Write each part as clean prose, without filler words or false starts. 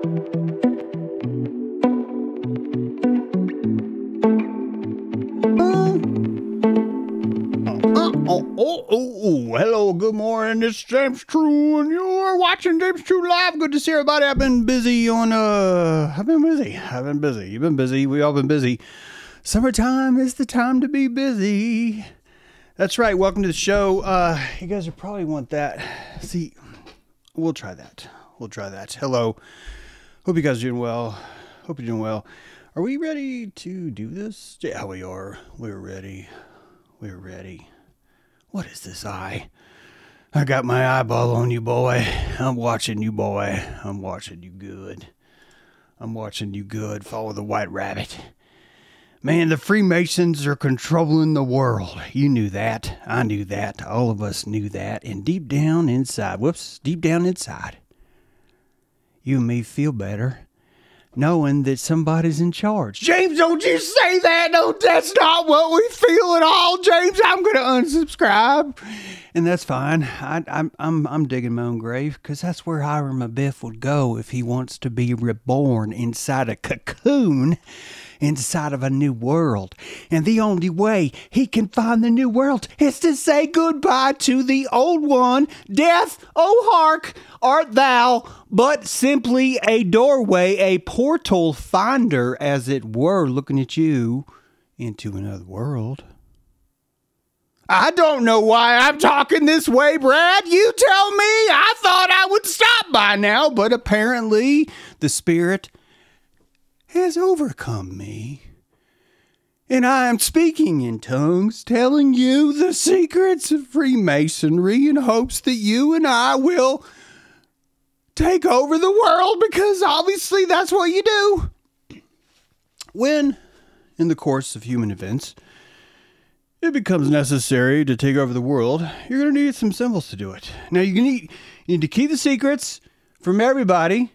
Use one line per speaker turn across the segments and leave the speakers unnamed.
Hello, good morning. It's James True, and you're watching James True Live. Good to see everybody. I've been busy on, I've been busy. You've been busy. We all been busy. Summertime is the time to be busy. That's right. Welcome to the show. You guys will probably want that. See, we'll try that. Hello. Hope you guys are doing well. Hope you're doing well. Are we ready to do this? Yeah, we are. We're ready. What is this eye? I got my eyeball on you, boy. I'm watching you, boy. I'm watching you good. Follow the white rabbit. Man, the Freemasons are controlling the world. You knew that. I knew that. All of us knew that. And deep down inside, you and me feel better knowing that somebody's in charge. James, don't you say that. No, that's not what we feel at all, James. I'm going to unsubscribe. And that's fine. I'm digging my own grave, because that's where Hiram Abiff would go if he wants to be reborn inside a cocoon, inside of a new world. And the only way he can find the new world is to say goodbye to the old one. Death, oh hark, art thou but simply a doorway, a portal finder, as it were, looking at you into another world. I don't know why I'm talking this way, Brad. You tell me. I thought I would stop by now, but apparently the Spirit has overcome me. And I am speaking in tongues, telling you the secrets of Freemasonry in hopes that you and I will take over the world, because obviously that's what you do. When, in the course of human events, it becomes necessary to take over the world, you're going to need some symbols to do it. Now, you need to keep the secrets from everybody,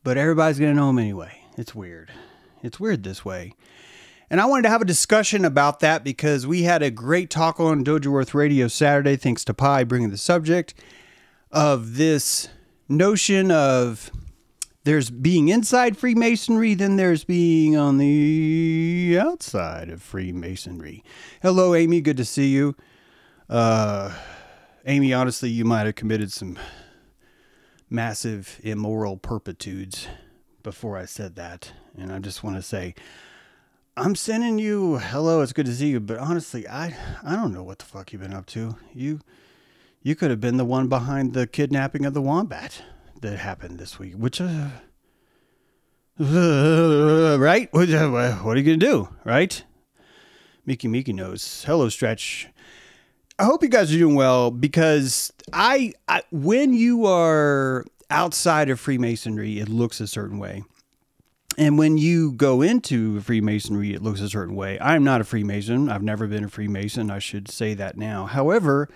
but everybody's going to know them anyway. It's weird. It's weird this way. And I wanted to have a discussion about that, because we had a great talk on Dojoworth Radio Saturday, thanks to Pi bringing the subject of this notion of there's being inside Freemasonry, then there's being on the outside of Freemasonry. Hello, Amy. Good to see you. Amy, honestly, you might have committed some massive immoral turpitudes before I said that. And I just want to say, I'm sending you hello. It's good to see you. But honestly, I don't know what the fuck you've been up to. You could have been the one behind the kidnapping of the wombat that happened this week, which, right? What are you going to do, right? Mickey knows. Hello, Stretch. I hope you guys are doing well, because when you are outside of Freemasonry, it looks a certain way. And when you go into Freemasonry, it looks a certain way. I'm not a Freemason. I've never been a Freemason. I should say that now. However,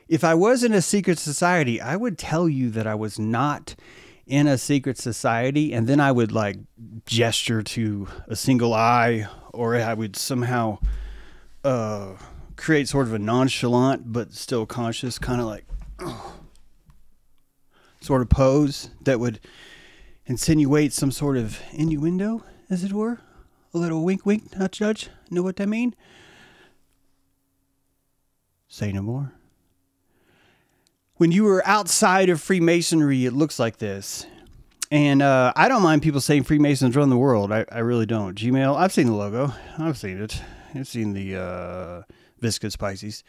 if I was in a secret society, I would tell you that I was not in a secret society, and then I would like gesture to a single eye, or I would somehow create sort of a nonchalant but still conscious kind of like sort of pose that would insinuate some sort of innuendo, as it were. A little wink, nudge, nudge. Know what I mean? Say no more. When you were outside of Freemasonry, it looks like this. And I don't mind people saying Freemasons run the world. I really don't. Gmail, I've seen the logo. I've seen it. I've seen the viscous Pisces.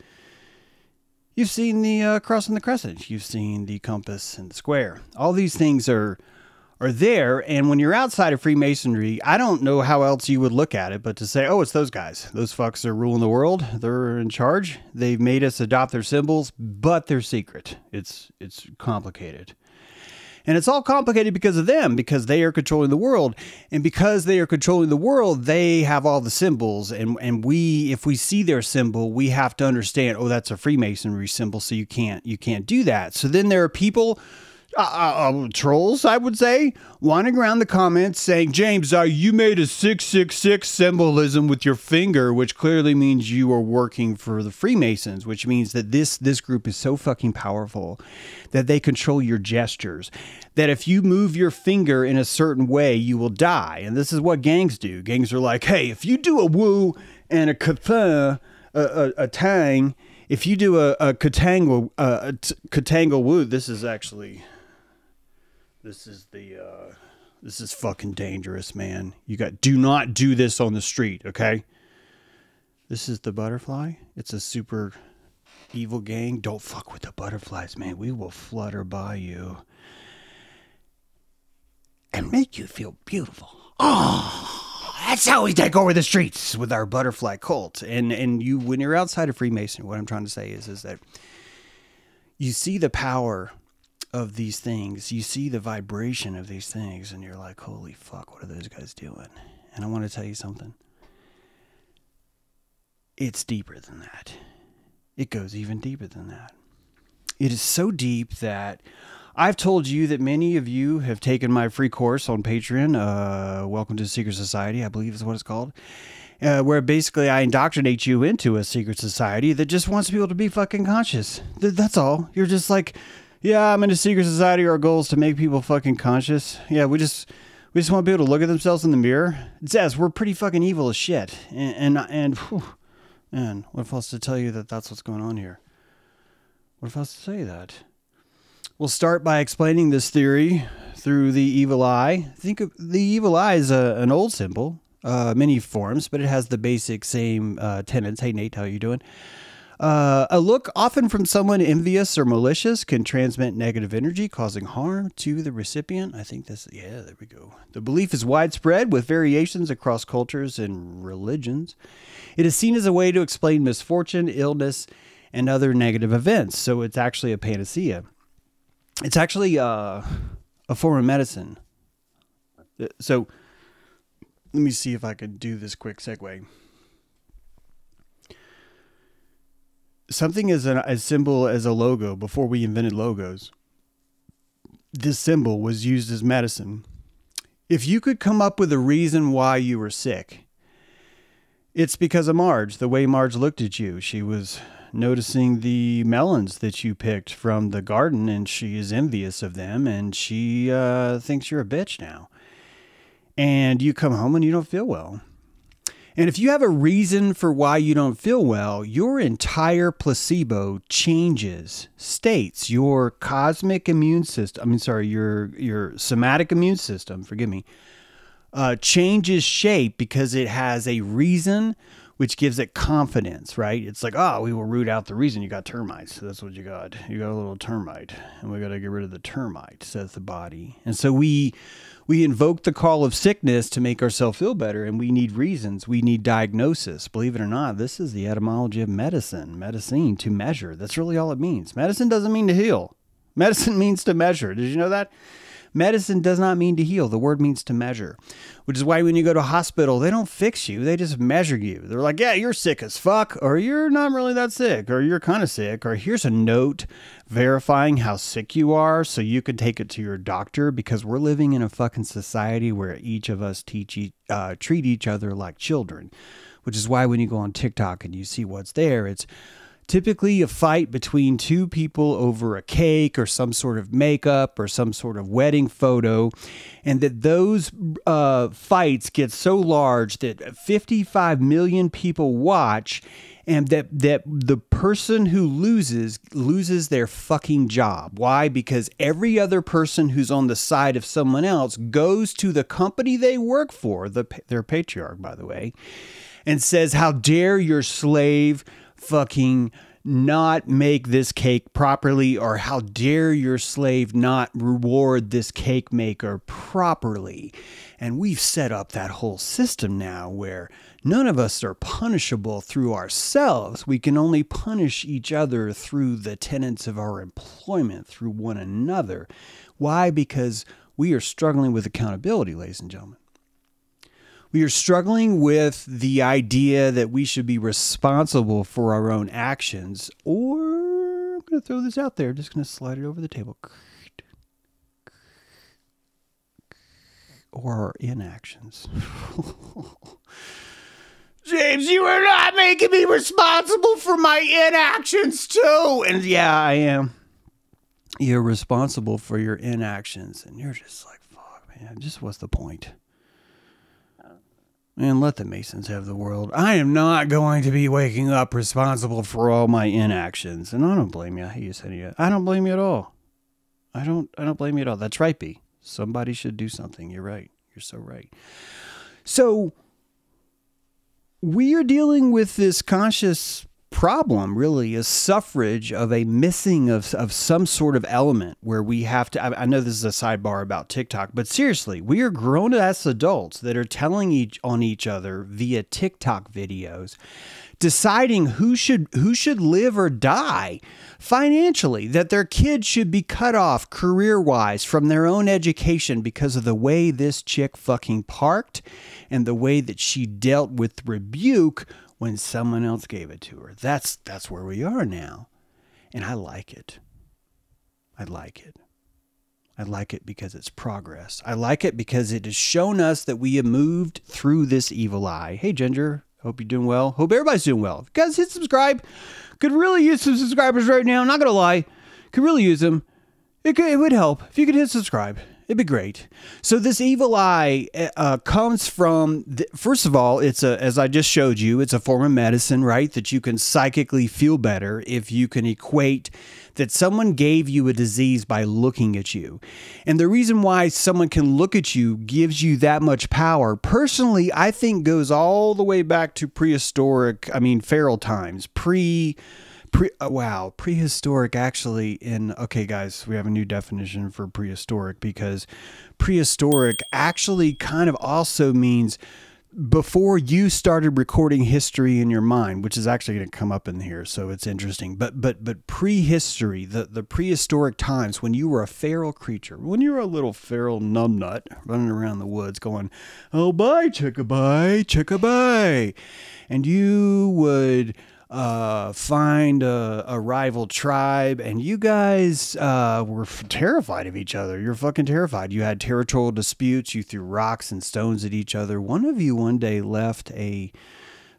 You've seen the cross and the crescent. You've seen the compass and the square. All these things are there. And when you're outside of Freemasonry, I don't know how else you would look at it, but to say, oh, it's those guys. Those fucks are ruling the world. They're in charge. They've made us adopt their symbols, but they're secret. It's complicated. And it's all complicated because of them, because they are controlling the world. And because they are controlling the world, they have all the symbols. And if we see their symbol, we have to understand, oh, that's a Freemasonry symbol, so you can't do that. So then there are people trolls, I would say, wandering around the comments saying, James, you made a 666 symbolism with your finger, which clearly means you are working for the Freemasons, which means that this group is so fucking powerful that they control your gestures, that if you move your finger in a certain way, you will die. And this is what gangs do. Gangs are like, hey, if you do a woo and a katha, a tang, if you do a katangle, katangle woo, this is fucking dangerous, man. Do not do this on the street, okay? This is the butterfly. It's a super evil gang. Don't fuck with the butterflies, man. We will flutter by you and make you feel beautiful. Oh, that's how we take over the streets with our butterfly cult. And you, when you're outside of Freemasonry, what I'm trying to say is that you see the power of these things, you see the vibration of these things, and you're like, holy fuck, what are those guys doing? And I want to tell you something. It's deeper than that. It goes even deeper than that. It is so deep that I've told you that many of you have taken my free course on Patreon, Welcome to the Secret Society, I believe is what it's called, where basically I indoctrinate you into a secret society that just wants people to be fucking conscious. That's all. You're just like, yeah, I'm in a secret society. Our goal is to make people fucking conscious. Yeah, we just want people to look at themselves in the mirror. It says we're pretty fucking evil as shit. And whew, man, what if I was to tell you that that's what's going on here? What if I was to say that? We'll start by explaining this theory through the evil eye. Think of the evil eye as an old symbol, many forms, but it has the basic same tenets. Hey, Nate, how you doing? A look often from someone envious or malicious can transmit negative energy, causing harm to the recipient. I think this, yeah, there we go. The belief is widespread with variations across cultures and religions. It is seen as a way to explain misfortune, illness, and other negative events. So it's actually a panacea. It's actually a form of medicine. So let me see if I could do this quick segue. Something as simple as a logo, before we invented logos, this symbol was used as medicine. If you could come up with a reason why you were sick, it's because of Marge, the way Marge looked at you. She was noticing the melons that you picked from the garden, and she is envious of them, and she thinks you're a bitch now. And you come home and you don't feel well. And if you have a reason for why you don't feel well, your entire placebo changes states. Your cosmic immune system, your somatic immune system, forgive me, changes shape because it has a reason, which gives it confidence, right? It's like, oh, we will root out the reason. You got termites. So that's what you got. You got a little termite, and we got to get rid of the termite, says the body. And so we invoke the call of sickness to make ourselves feel better, and we need reasons. We need diagnosis. Believe it or not, this is the etymology of medicine. Medicine, to measure. That's really all it means. Medicine doesn't mean to heal. Medicine means to measure. Did you know that? Medicine does not mean to heal. The word means to measure, which is why when you go to a hospital, they don't fix you. They just measure you. They're like, yeah, you're sick as fuck, or you're not really that sick, or you're kind of sick, or here's a note verifying how sick you are so you can take it to your doctor, because we're living in a fucking society where each of us treat each other like children, which is why when you go on TikTok and you see what's there, it's typically a fight between two people over a cake or some sort of makeup or some sort of wedding photo, and that those fights get so large that 55 million people watch, and that the person who loses their fucking job. Why? Because every other person who's on the side of someone else goes to the company they work for, their patriarch, by the way, and says, how dare your slave fucking not make this cake properly, or how dare your slave not reward this cake maker properly. And we've set up that whole system now where none of us are punishable through ourselves. We can only punish each other through the tenets of our employment, through one another. Why? Because we are struggling with accountability, ladies and gentlemen. We are struggling with the idea that we should be responsible for our own actions. Or, I'm going to throw this out there, just going to slide it over the table. or our inactions. James, you are not making me responsible for my inactions too. And yeah, I am. You're responsible for your inactions. And you're just like, fuck, man, just what's the point? Man, let the Masons have the world. I am not going to be waking up responsible for all my inactions. And I don't blame you. You said it. I don't blame you at all. I don't blame you at all. That's right, B. Somebody should do something. You're right. You're so right. So we are dealing with this conscious problem, really, a suffrage of a missing of some sort of element where we have to, I know this is a sidebar about TikTok, but seriously, we are grown-ass adults that are telling each other via TikTok videos, deciding who should live or die financially, that their kids should be cut off career-wise from their own education because of the way this chick fucking parked and the way that she dealt with rebuke when someone else gave it to her. That's where we are now. And I like it. I like it. I like it because it's progress. I like it because it has shown us that we have moved through this evil eye. Hey, Ginger. Hope you're doing well. Hope everybody's doing well. If you guys hit subscribe. Could really use some subscribers right now. Not going to lie. Could really use them. It would help if you could hit subscribe. It'd be great. So this evil eye comes from, first of all, it's as I just showed you, it's a form of medicine, right? That you can psychically feel better if you can equate that someone gave you a disease by looking at you. And the reason why someone can look at you gives you that much power, personally, I think goes all the way back to feral times, prehistoric actually okay guys, we have a new definition for prehistoric, because prehistoric actually kind of also means before you started recording history in your mind, which is actually going to come up in here, so it's interesting. But prehistory, the prehistoric times when you were a feral creature, when you were a little feral numbnut running around the woods going, oh bye chicka-bye, and you would find a rival tribe, and you guys were terrified of each other. You're fucking terrified. You had territorial disputes. You threw rocks and stones at each other. One of you one day left a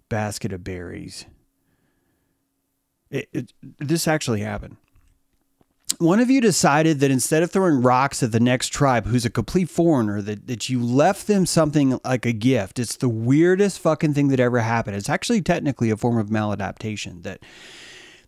basket of berries. This actually happened. One of you decided that instead of throwing rocks at the next tribe, who's a complete foreigner, that you left them something like a gift. It's the weirdest fucking thing that ever happened. It's actually technically a form of maladaptation,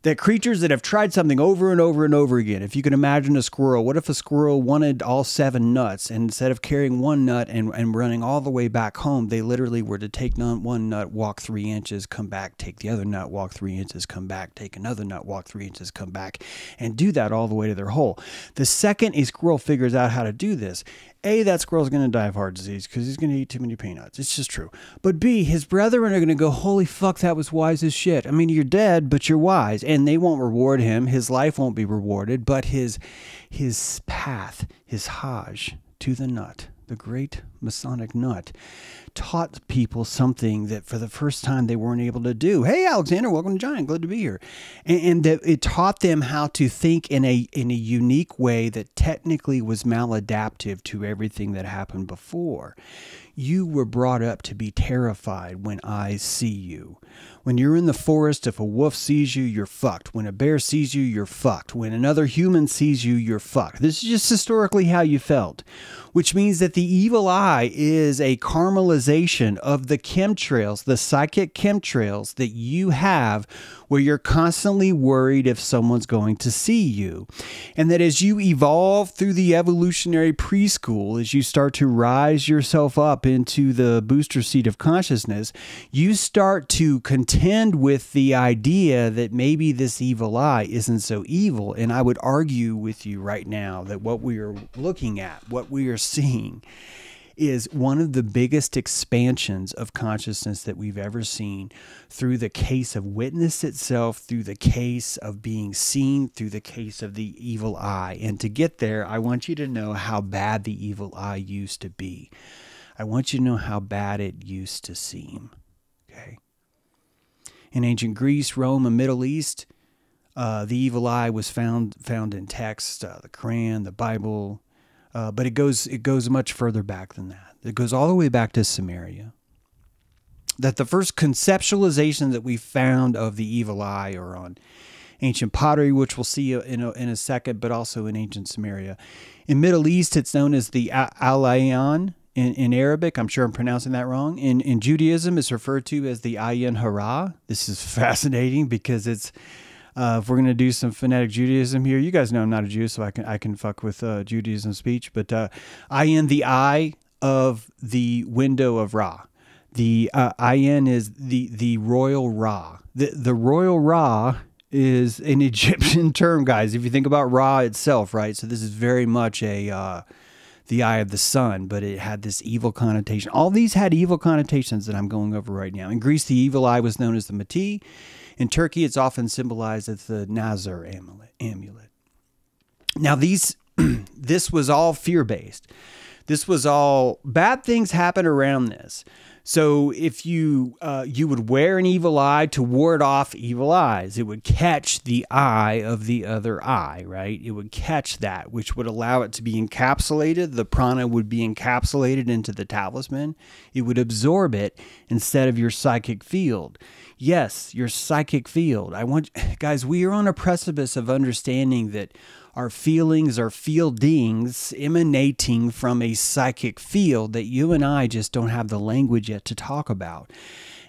that creatures that have tried something over and over and over again. If you can imagine a squirrel, what if a squirrel wanted all 7 nuts, and instead of carrying one nut and running all the way back home, they literally were to take one nut, walk 3 inches, come back, take the other nut, walk 3 inches, come back, take another nut, walk 3 inches, come back, and do that all the way to their hole. The second a squirrel figures out how to do this, A, that squirrel's going to die of heart disease because he's going to eat too many peanuts. It's just true. But B, his brethren are going to go, holy fuck, that was wise as shit. I mean, you're dead, but you're wise. And they won't reward him. His life won't be rewarded. But his path, his Hajj to the nut, the great Masonic nut, taught people something that for the first time they weren't able to do. Hey, Alexander, welcome to Giant. Glad to be here. And that it taught them how to think in a unique way that technically was maladaptive to everything that happened before. You were brought up to be terrified when eyes see you. When you're in the forest, if a wolf sees you, you're fucked. When a bear sees you, you're fucked. When another human sees you, you're fucked. This is just historically how you felt, which means that the evil eye is a caramelization of the chemtrails, the psychic chemtrails that you have, where you're constantly worried if someone's going to see you. And that as you evolve through the evolutionary preschool, as you start to rise yourself up into the booster seat of consciousness, you start to contend with the idea that maybe this evil eye isn't so evil. And I would argue with you right now that what we are looking at, what we are seeing, is one of the biggest expansions of consciousness that we've ever seen, through the case of witness itself, through the case of being seen, through the case of the evil eye. And to get there, I want you to know how bad the evil eye used to be. I want you to know how bad it used to seem. Okay. In ancient Greece, Rome, and Middle East, the evil eye was found in text, the Quran, the Bible, But it goes much further back than that. It goes all the way back to Samaria. That the first conceptualization that we found of the evil eye are on ancient pottery, which we'll see in a second, but also in ancient Samaria. In Middle East, it's known as the Al-Ayan in Arabic. I'm sure I'm pronouncing that wrong. In Judaism, it's referred to as the Ayin Hara. This is fascinating because it's, if we're going to do some phonetic Judaism here, you guys know I'm not a Jew, so I can fuck with Judaism speech, but Ayin, the eye of the window of Ra. The Ayin is the royal Ra. The royal Ra is an Egyptian term, guys. If you think about Ra itself, right? So this is very much the eye of the sun, but it had this evil connotation. All these had evil connotations that I'm going over right now. In Greece, the evil eye was known as the Mati. In Turkey, it's often symbolized as the Nazar amulet. Now, this was all fear-based. This was all bad things happen around this. So if you would wear an evil eye to ward off evil eyes, it would catch the eye of the other eye, right? It would catch that, which would allow it to be encapsulated. The prana would be encapsulated into the talisman. It would absorb it instead of your psychic field. Yes, your psychic field. Guys, we are on a precipice of understanding that our feelings are fieldings emanating from a psychic field that you and I just don't have the language yet to talk about.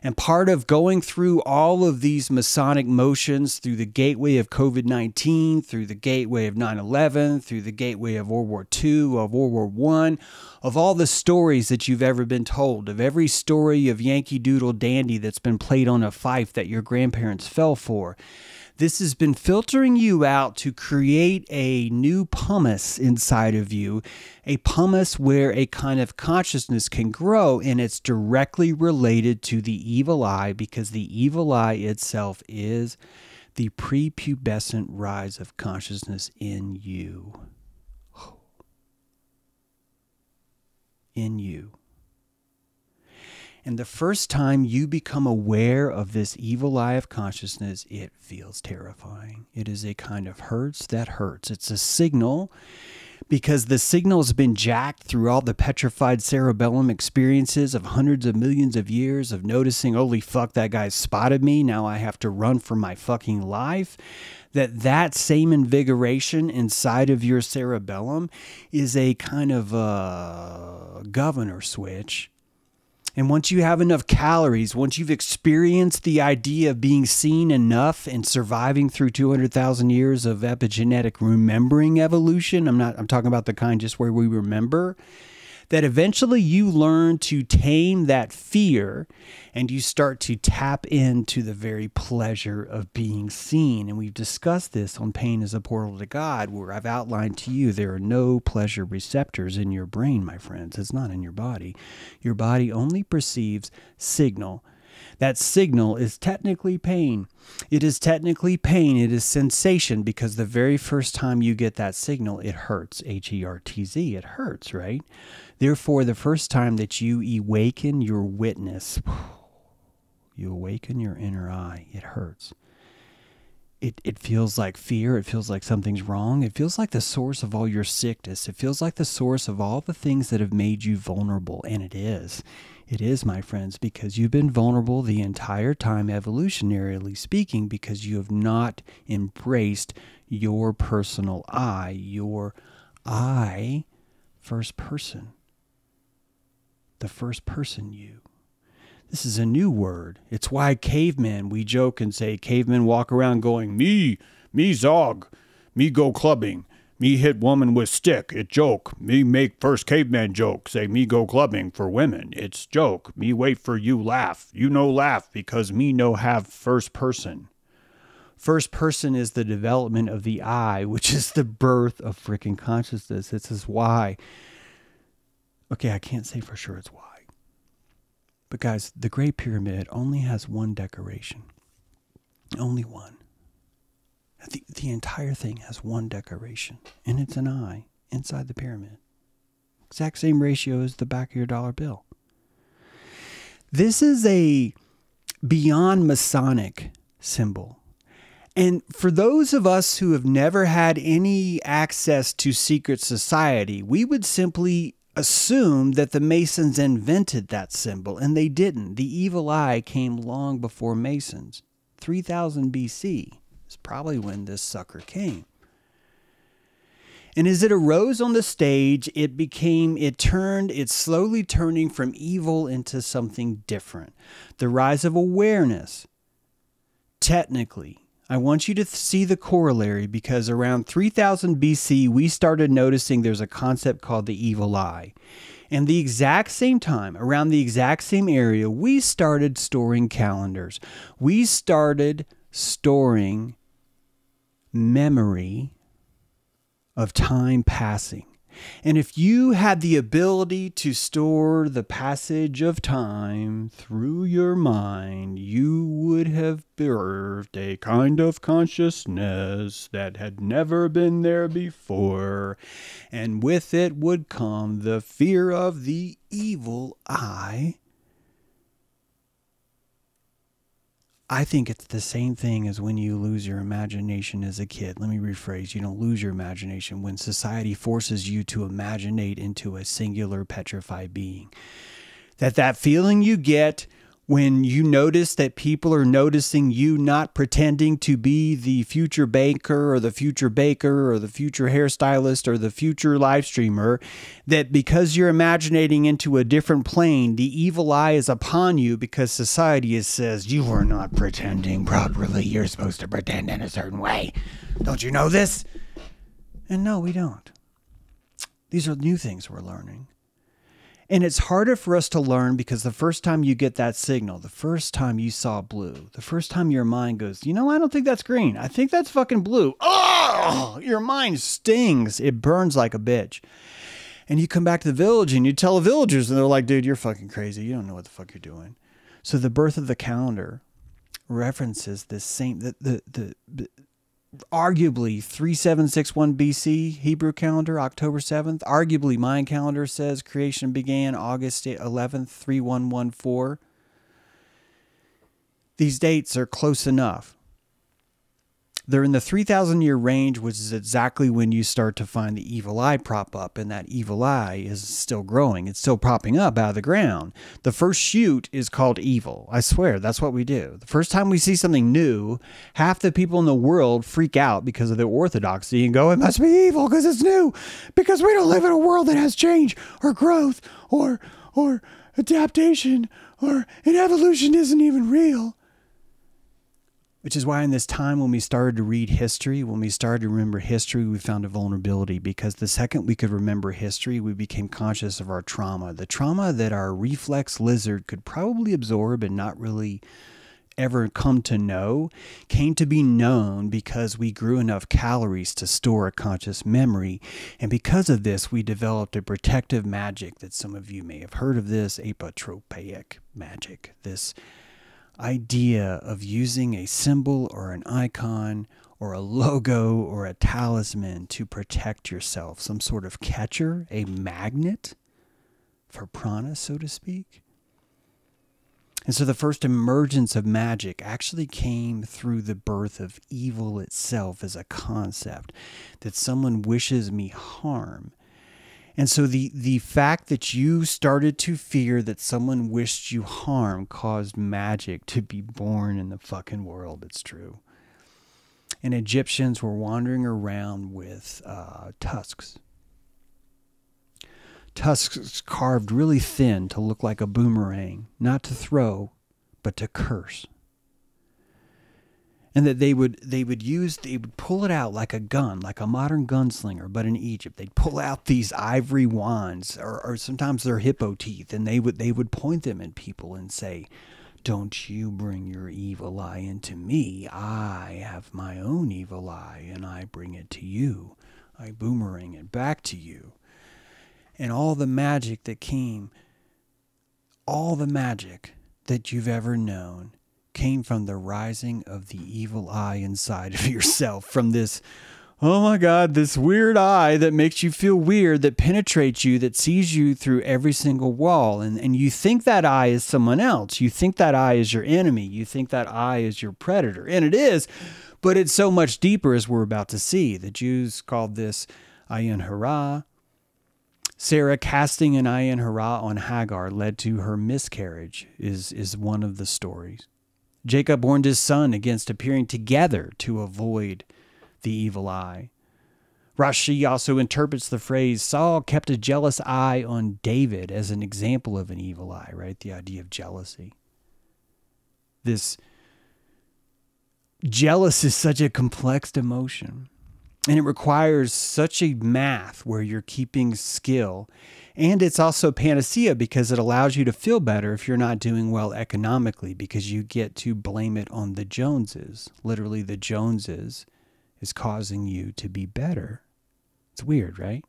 And part of going through all of these Masonic motions through the gateway of COVID-19, through the gateway of 9/11, through the gateway of World War II, of World War I, of all the stories that you've ever been told, of every story of Yankee Doodle Dandy that's been played on a fife that your grandparents fell for, this has been filtering you out to create a new pumice inside of you, a pumice where a kind of consciousness can grow, and it's directly related to the evil eye because the evil eye itself is the prepubescent rise of consciousness in you. In you. And the first time you become aware of this evil eye of consciousness, it feels terrifying. It is a kind of hurts that hurts. It's a signal because the signal has been jacked through all the petrified cerebellum experiences of hundreds of millions of years of noticing, holy fuck, that guy spotted me. Now I have to run for my fucking life. That same invigoration inside of your cerebellum is a kind of governor switch. And once you have enough calories, once you've experienced the idea of being seen enough and surviving through 200,000 years of epigenetic remembering evolution, I'm talking about the kind just where we remember, that eventually you learn to tame that fear and you start to tap into the very pleasure of being seen. And we've discussed this on Pain as a Portal to God, where I've outlined to you there are no pleasure receptors in your brain, my friends. It's not in your body. Your body only perceives signal. That signal is technically pain. It is technically pain. It is sensation because the very first time you get that signal, it hurts. H-E-R-T-Z. It hurts, right? Therefore, the first time that you awaken your witness, you awaken your inner eye, it hurts. It feels like fear. It feels like something's wrong. It feels like the source of all your sickness. It feels like the source of all the things that have made you vulnerable. And it is. It is, my friends, because you've been vulnerable the entire time, evolutionarily speaking, because you have not embraced your personal I, your I, first person. The first person you. This is a new word. It's why cavemen, we joke and say, cavemen walk around going, me zog, me go clubbing, me hit woman with stick, it joke, me make first caveman joke, say me go clubbing for women, it's joke, me wait for you laugh, you no laugh because me no have first person. First person is the development of the I, which is the birth of freaking consciousness. This is why. Okay, I can't say for sure it's why. But guys, the Great Pyramid only has one decoration. Only one. The entire thing has one decoration. And it's an eye inside the pyramid. Exact same ratio as the back of your dollar bill. This is a beyond Masonic symbol. And for those of us who have never had any access to secret society, we would simply assume that the Masons invented that symbol, and they didn't. The evil eye came long before Masons. 3000 BC is probably when this sucker came. And as it arose on the stage, it's slowly turning from evil into something different. The rise of awareness. Technically, I want you to see the corollary, because around 3000 BC, we started noticing there's a concept called the evil eye. And the exact same time, around the exact same area, we started storing calendars. We started storing memory of time passing. And if you had the ability to store the passage of time through your mind, you would have birthed a kind of consciousness that had never been there before. And with it would come the fear of the evil eye. I think it's the same thing as when you lose your imagination as a kid. Let me rephrase. You don't lose your imagination when society forces you to imaginate into a singular petrified being. That feeling you get when you notice that people are noticing you not pretending to be the future banker or the future baker or the future hairstylist or the future live streamer, that because you're imaginating into a different plane, the evil eye is upon you because society says you are not pretending properly. You're supposed to pretend in a certain way. Don't you know this? And no, we don't. These are new things we're learning. And it's harder for us to learn because the first time you get that signal, the first time you saw blue, the first time your mind goes, you know, I don't think that's green. I think that's fucking blue. Oh, your mind stings. It burns like a bitch. And you come back to the village and you tell the villagers and they're like, dude, you're fucking crazy. You don't know what the fuck you're doing. So the birth of the calendar references this same, arguably 3761 BC Hebrew calendar, October 7th. Arguably my calendar says creation began August 11th, 3114. These dates are close enough. They're in the 3,000-year range, which is exactly when you start to find the evil eye prop up, and that evil eye is still growing. It's still popping up out of the ground. The first shoot is called evil. I swear, that's what we do. The first time we see something new, half the people in the world freak out because of their orthodoxy and go, it must be evil because it's new, because we don't live in a world that has change or growth or adaptation and evolution isn't even real. Which is why in this time when we started to read history, when we started to remember history, we found a vulnerability, because the second we could remember history, we became conscious of our trauma. The trauma that our reflex lizard could probably absorb and not really ever come to know came to be known because we grew enough calories to store a conscious memory. And because of this, we developed a protective magic that some of you may have heard of this, apotropaic magic, this idea of using a symbol or an icon or a logo or a talisman to protect yourself, some sort of catcher, a magnet for prana, so to speak. And so the first emergence of magic actually came through the birth of evil itself as a concept, that someone wishes me harm. And so the fact that you started to fear that someone wished you harm caused magic to be born in the fucking world. It's true. And Egyptians were wandering around with tusks. Tusks carved really thin to look like a boomerang, not to throw, but to curse. And that they would pull it out like a gun, like a modern gunslinger, but in Egypt. They'd pull out these ivory wands, or sometimes they're hippo teeth, and they would point them at people and say, don't you bring your evil eye into me. I have my own evil eye, and I bring it to you. I boomerang it back to you. And all the magic that came, all the magic that you've ever known, came from the rising of the evil eye inside of yourself, from this, oh my God, this weird eye that makes you feel weird, that penetrates you, that sees you through every single wall. And you think that eye is someone else. You think that eye is your enemy. You think that eye is your predator. And it is, But it's so much deeper, as we're about to see. The Jews called this ayin hara. Sarah casting an ayin hara on Hagar led to her miscarriage, is one of the stories. Jacob warned his son against appearing together to avoid the evil eye. Rashi also interprets the phrase, Saul kept a jealous eye on David, as an example of an evil eye, right? The idea of jealousy. This jealous is such a complex emotion, and it requires such a math where you're keeping skill. And it's also panacea because it allows you to feel better if you're not doing well economically, because you get to blame it on the Joneses. Literally, the Joneses is causing you to be better. It's weird, right?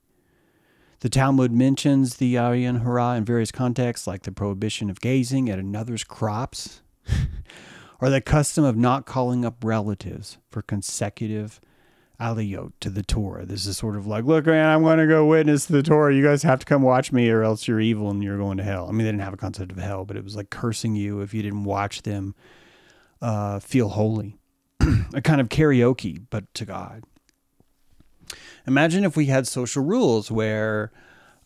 The Talmud mentions the ayin hara in various contexts, like the prohibition of gazing at another's crops, or the custom of not calling up relatives for consecutive aliyot to the Torah. This is sort of like, look, man, I'm going to go witness the Torah. You guys have to come watch me, or else you're evil and you're going to hell. I mean, they didn't have a concept of hell, but it was like cursing you if you didn't watch them feel holy. A kind of karaoke, but to God. Imagine if we had social rules where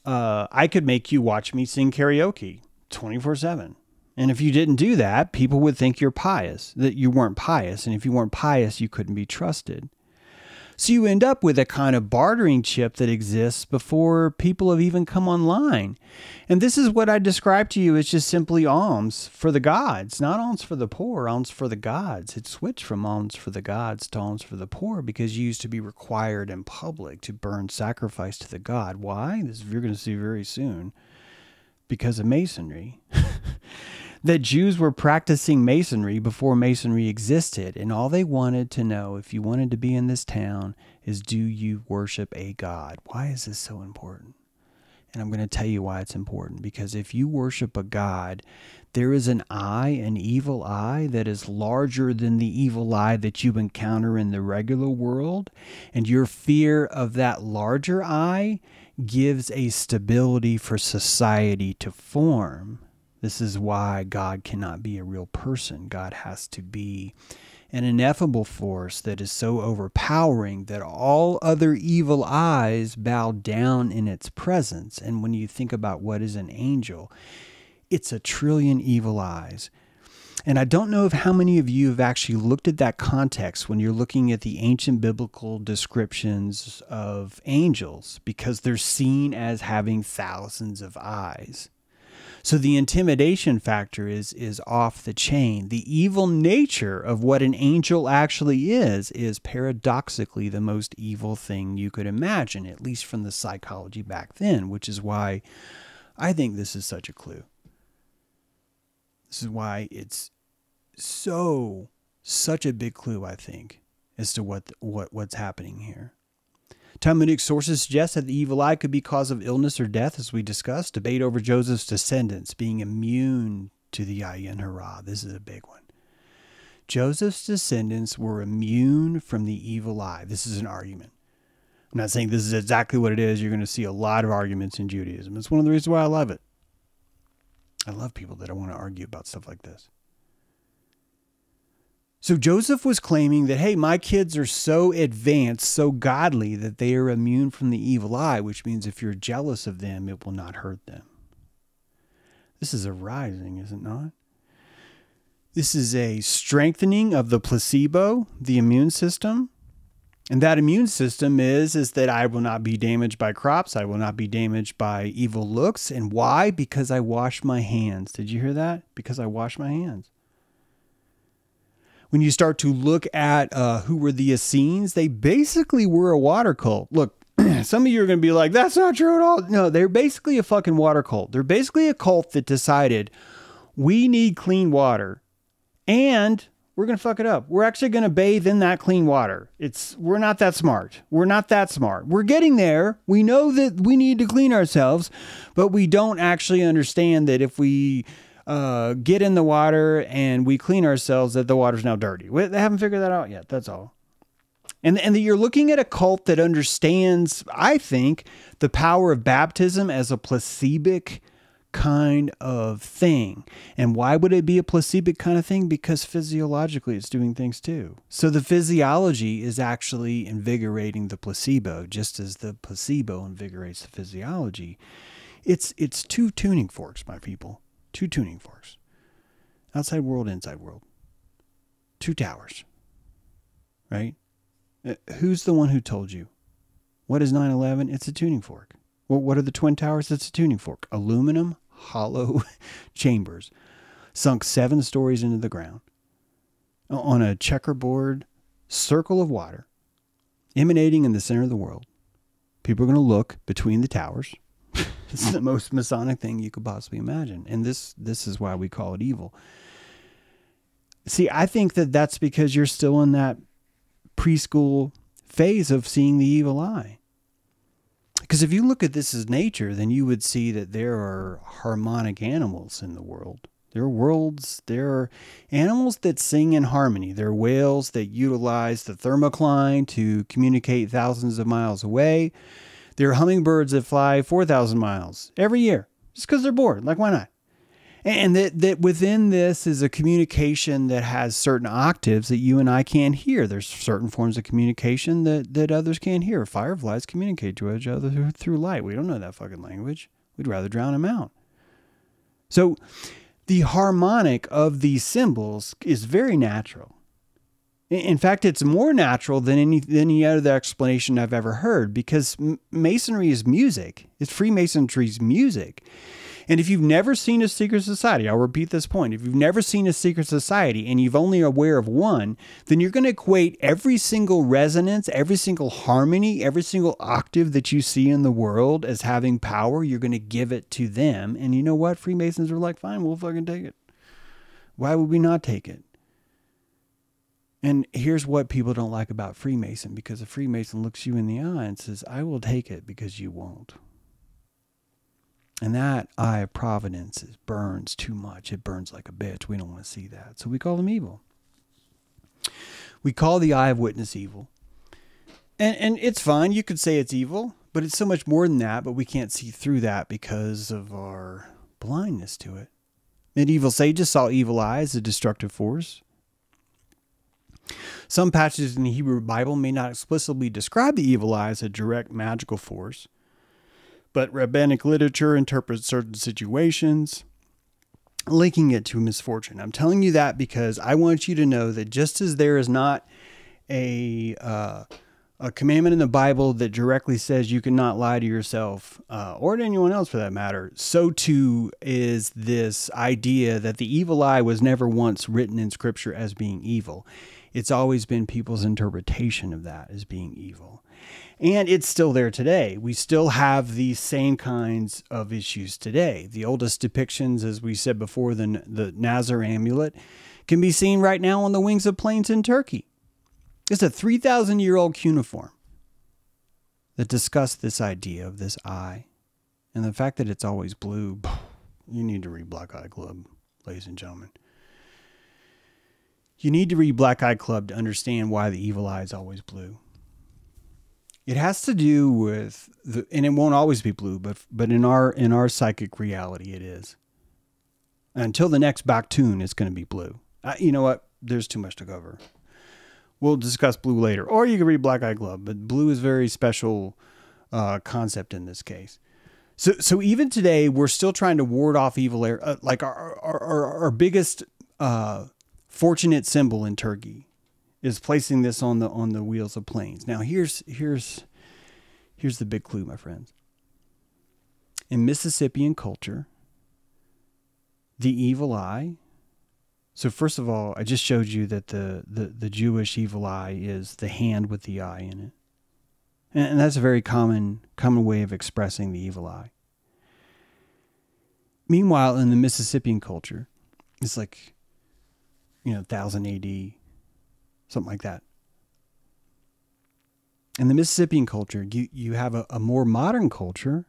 I could make you watch me sing karaoke 24/7. And if you didn't do that, people would think you're pious, that you weren't pious. And if you weren't pious, you couldn't be trusted. So you end up with a kind of bartering chip that exists before people have even come online. And this is what I described to you as just simply alms for the gods, not alms for the poor, alms for the gods. It switched from alms for the gods to alms for the poor because you used to be required in public to burn sacrifice to the god. Why? This you're going to see very soon. Because of Masonry. That Jews were practicing Masonry before Masonry existed, and all they wanted to know, if you wanted to be in this town, is do you worship a god? Why is this so important? And I'm going to tell you why it's important, because if you worship a god, there is an eye, an evil eye, that is larger than the evil eye that you encounter in the regular world, and your fear of that larger eye gives a stability for society to form. This is why God cannot be a real person. God has to be an ineffable force that is so overpowering that all other evil eyes bow down in its presence. And when you think about what is an angel, it's a trillion evil eyes. And I don't know if how many of you have actually looked at that context when you're looking at the ancient biblical descriptions of angels, because they're seen as having thousands of eyes. So the intimidation factor is off the chain. The evil nature of what an angel actually is paradoxically the most evil thing you could imagine, at least from the psychology back then, which is why I think this is such a clue. This is why it's such a big clue, I think, as to what's happening here. Talmudic sources suggest that the evil eye could be cause of illness or death, as we discussed. Debate over Joseph's descendants being immune to the ayin hara. This is a big one. Joseph's descendants were immune from the evil eye. This is an argument. I'm not saying this is exactly what it is. You're going to see a lot of arguments in Judaism. It's one of the reasons why I love it. I love people that want to argue about stuff like this. So Joseph was claiming that, hey, my kids are so advanced, so godly, that they are immune from the evil eye, which means if you're jealous of them, it will not hurt them. This is a rising, is it not? This is a strengthening of the placebo, the immune system. And that immune system is that I will not be damaged by crops. I will not be damaged by evil looks. And why? Because I wash my hands. Did you hear that? Because I wash my hands. When you start to look at who were the Essenes, they basically were a water cult. Look, some of you are going to be like, that's not true at all. No, they're basically a fucking water cult. They're basically a cult that decided we need clean water and we're going to fuck it up. We're actually going to bathe in that clean water. We're not that smart. We're not that smart. We're getting there. We know that we need to clean ourselves, but we don't actually understand that if we get in the water and we clean ourselves, that the water's now dirty. They haven't figured that out yet. That's all. And that you're looking at a cult that understands, I think, the power of baptism as a placebic kind of thing. And why would it be a placebic kind of thing? Because physiologically it's doing things too. So the physiology is actually invigorating the placebo, just as the placebo invigorates the physiology. It's two tuning forks, my people. Two tuning forks. Outside world, inside world. Two towers. Right? Who's the one who told you? What is 9/11? It's a tuning fork. Well, what are the Twin Towers? It's a tuning fork. Aluminum hollow chambers sunk 7 stories into the ground on a checkerboard circle of water emanating in the center of the world. People are going to look between the towers. It's the most Masonic thing you could possibly imagine. And this is why we call it evil. See, I think that that's because you're still in that preschool phase of seeing the evil eye. Because if you look at this as nature, then you would see that there are harmonic animals in the world. There are worlds, there are animals that sing in harmony. There are whales that utilize the thermocline to communicate thousands of miles away. There are hummingbirds that fly 4,000 miles every year just because they're bored. Like, why not? And that within this is a communication that has certain octaves that you and I can't hear. There's certain forms of communication that others can't hear. Fireflies communicate to each other through light. We don't know that fucking language. We'd rather drown them out. So the harmonic of these symbols is very natural. In fact, it's more natural than any other explanation I've ever heard, because Masonry is music. It's Freemasonry's music. And if you've never seen a secret society, I'll repeat this point. If you've never seen a secret society and you've only aware of one, then you're going to equate every single resonance, every single harmony, every single octave that you see in the world as having power. You're going to give it to them. And you know what? Freemasons are like, fine, we'll fucking take it. Why would we not take it? And here's what people don't like about Freemason, because a Freemason looks you in the eye and says, I will take it because you won't. And that eye of providence burns too much. It burns like a bitch. We don't want to see that. So we call them evil. We call the eye of witness evil. And it's fine. You could say it's evil, but it's so much more than that. But we can't see through that because of our blindness to it. Medieval sages saw evil eye as a destructive force. Some passages in the Hebrew Bible may not explicitly describe the evil eye as a direct magical force, but rabbinic literature interprets certain situations, linking it to misfortune. I'm telling you that because I want you to know that just as there is not a commandment in the Bible that directly says you cannot lie to yourself, or to anyone else for that matter, so too is this idea that the evil eye was never once written in Scripture as being evil. It's always been people's interpretation of that as being evil. And it's still there today. We still have these same kinds of issues today. The oldest depictions, as we said before, the Nazar amulet, can be seen right now on the wings of planes in Turkey. It's a 3,000-year-old cuneiform that discussed this idea of this eye. And the fact that it's always blue, you need to read Black Eye Club, ladies and gentlemen. You need to read Black Eye Club to understand why the evil eye is always blue. It has to do with and it won't always be blue, but in our psychic reality, it is. Until the next Baktun, it's going to be blue. You know what? There's too much to cover. We'll discuss blue later, or you can read Black Eye Club. But blue is a very special concept in this case. So even today, we're still trying to ward off evil air. Like our biggest fortunate symbol in Turkey is placing this on the wheels of planes. Now here's the big clue, my friends. In Mississippian culture, the evil eye. So first of all, I just showed you that the Jewish evil eye is the hand with the eye in it, and that's a very common way of expressing the evil eye. Meanwhile, in the Mississippian culture, it's like 1000 AD. Something like that. In the Mississippian culture, you have a more modern culture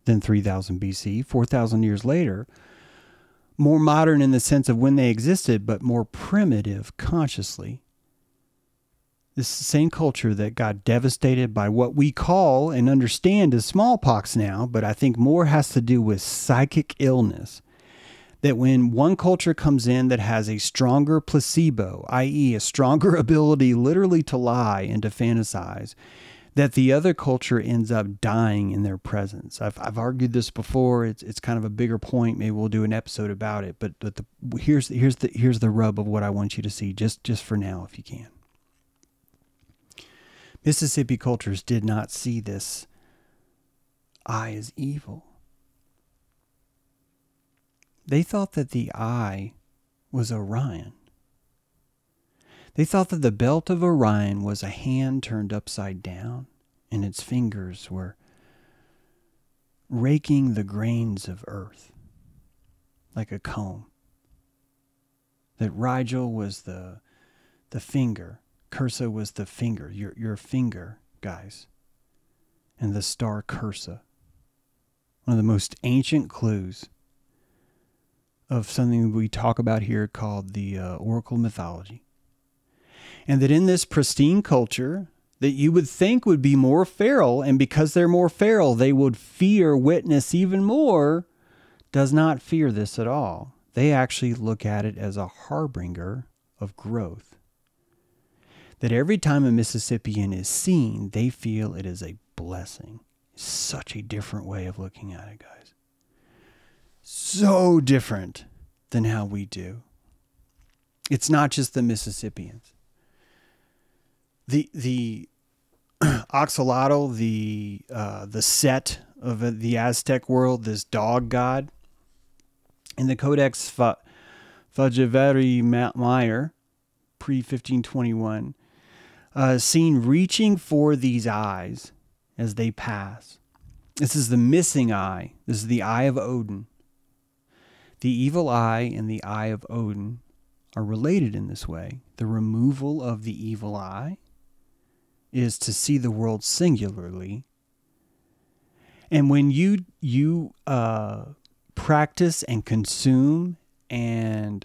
than 3000 BC, 4,000 years later. More modern in the sense of when they existed, but more primitive consciously. This same culture that got devastated by what we call and understand as smallpox now, but I think more has to do with psychic illness. That when one culture comes in that has a stronger placebo, i.e. a stronger ability literally to lie and to fantasize, that the other culture ends up dying in their presence. I've argued this before. It's kind of a bigger point. Maybe we'll do an episode about it. But here's the rub of what I want you to see just for now, if you can. Mississippi cultures did not see this eye as evil. They thought that the eye was Orion. They thought that the belt of Orion was a hand turned upside down, and its fingers were raking the grains of earth like a comb. That Rigel was the finger. Cursa was the finger, your finger, guys. And the star Cursa. One of the most ancient clues of something we talk about here called the Oracle mythology. And that in this pristine culture that you would think would be more feral, and because they're more feral, they would fear witness even more, does not fear this at all. They actually look at it as a harbinger of growth. That every time a Mississippian is seen, they feel it is a blessing. Such a different way of looking at it, guys. So different than how we do. It's not just the Mississippians. The Oxalotl, the Set of the Aztec world, this dog god, in the Codex Fajaveri Meyer, pre-1521, seen reaching for these eyes as they pass. This is the missing eye. This is the eye of Odin. The evil eye and the eye of Odin are related in this way. The removal of the evil eye is to see the world singularly. And when you practice and consume and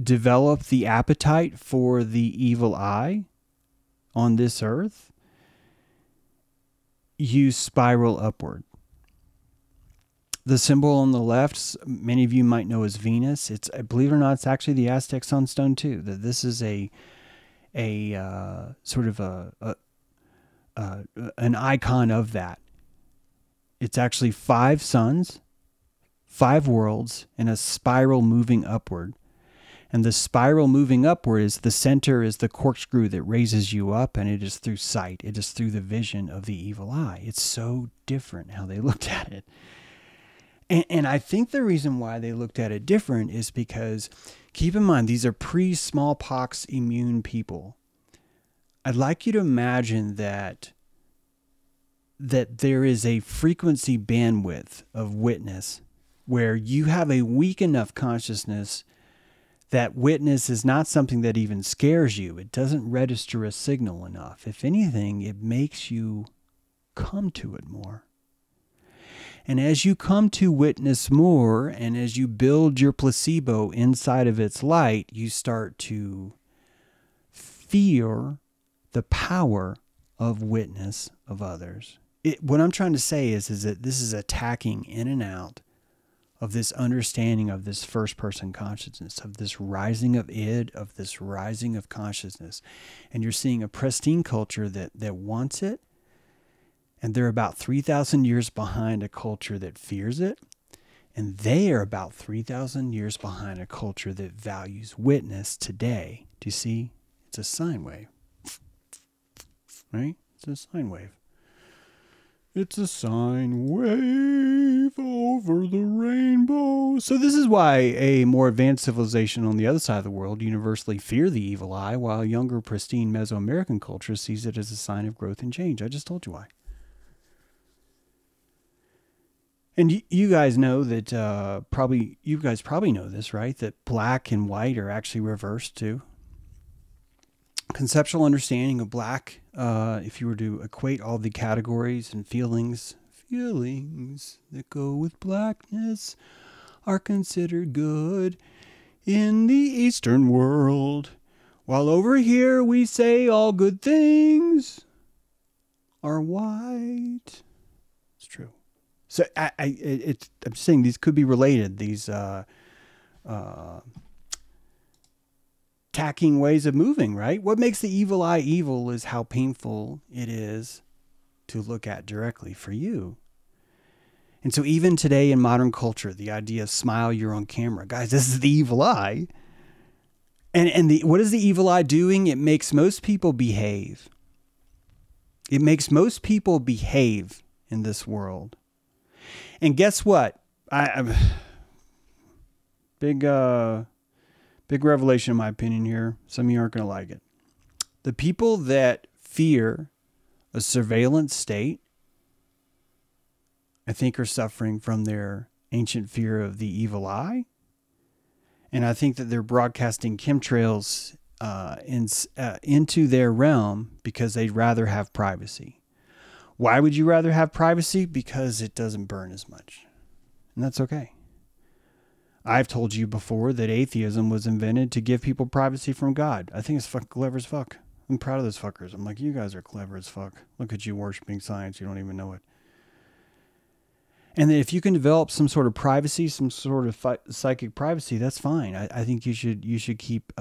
develop the appetite for the evil eye on this earth, you spiral upward. The symbol on the left, many of you might know as Venus. It's, believe it or not, it's actually the Aztec sunstone too. That this is a sort of an icon of that. It's actually 5 suns, 5 worlds, and a spiral moving upward. And the spiral moving upward is the center, is the corkscrew that raises you up, and it is through sight. It is through the vision of the evil eye. It's so different how they looked at it. And I think the reason why they looked at it different is because, keep in mind, these are pre-smallpox immune people. I'd like you to imagine that there is a frequency bandwidth of witness where you have a weak enough consciousness that witness is not something that even scares you. It doesn't register a signal enough. If anything, it makes you come to it more. And as you come to witness more, and as you build your placebo inside of its light, you start to fear the power of witness of others. What I'm trying to say is that this is attacking in and out of this understanding of this first-person consciousness, of this rising of id, of this rising of consciousness. And you're seeing a pristine culture that wants it, and they're about 3,000 years behind a culture that fears it, and they are about 3,000 years behind a culture that values witness today. Do you see? It's a sine wave. Right? It's a sine wave. It's a sine wave over the rainbow. So this is why a more advanced civilization on the other side of the world universally fear the evil eye, while younger, pristine Mesoamerican culture sees it as a sign of growth and change. I just told you why. And you guys know that, you guys probably know this, right? That black and white are actually reversed too. Conceptual understanding of black, if you were to equate all the categories and feelings that go with blackness are considered good in the Eastern world, While over here we say all good things are white. It's true. So I'm saying these could be related. These tacking ways of moving, right? What makes the evil eye evil is how painful it is to look at directly for you. And so even today in modern culture, the idea of smile, you're on camera. Guys, this is the evil eye. And what is the evil eye doing? It makes most people behave. It makes most people behave in this world. And guess what? Big revelation in my opinion here. Some of you aren't going to like it. The people that fear a surveillance state, I think, are suffering from their ancient fear of the evil eye. And I think that they're broadcasting chemtrails into their realm because they'd rather have privacy. Why would you rather have privacy? Because it doesn't burn as much. And that's okay. I've told you before that atheism was invented to give people privacy from God. I think it's fucking clever as fuck. I'm proud of those fuckers. I'm like, you guys are clever as fuck. Look at you worshiping science. You don't even know it. And then if you can develop some sort of privacy, some sort of psychic privacy, that's fine. I think you should keep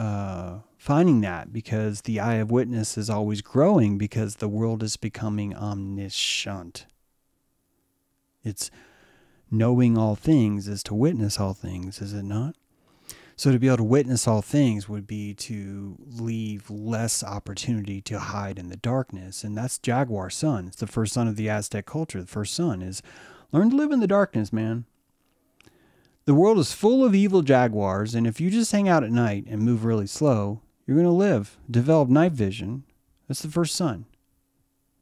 finding that, because the eye of witness is always growing because the world is becoming omniscient. It's knowing all things is to witness all things, is it not? So to be able to witness all things would be to leave less opportunity to hide in the darkness. And that's Jaguar's son. It's the first son of the Aztec culture. The first son is learn to live in the darkness, man. The world is full of evil jaguars, and if you just hang out at night and move really slow, you're going to live, develop night vision. That's the first son.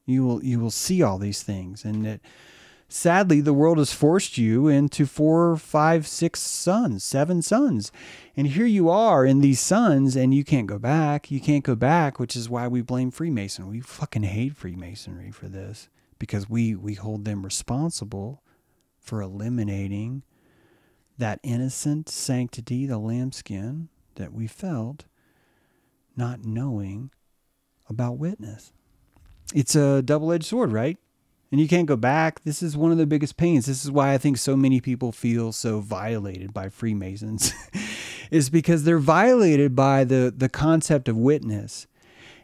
You will see all these things, and that sadly the world has forced you into 4, 5, 6 sons, 7 sons, and here you are in these sons, and you can't go back. You can't go back, which is why we blame Freemasonry. We fucking hate Freemasonry for this, because we hold them responsible for eliminating that innocent sanctity, the lambskin that we felt, not knowing about witness. It's a double-edged sword, right? And you can't go back. This is one of the biggest pains. This is why I think so many people feel so violated by Freemasons, is because they're violated by the concept of witness.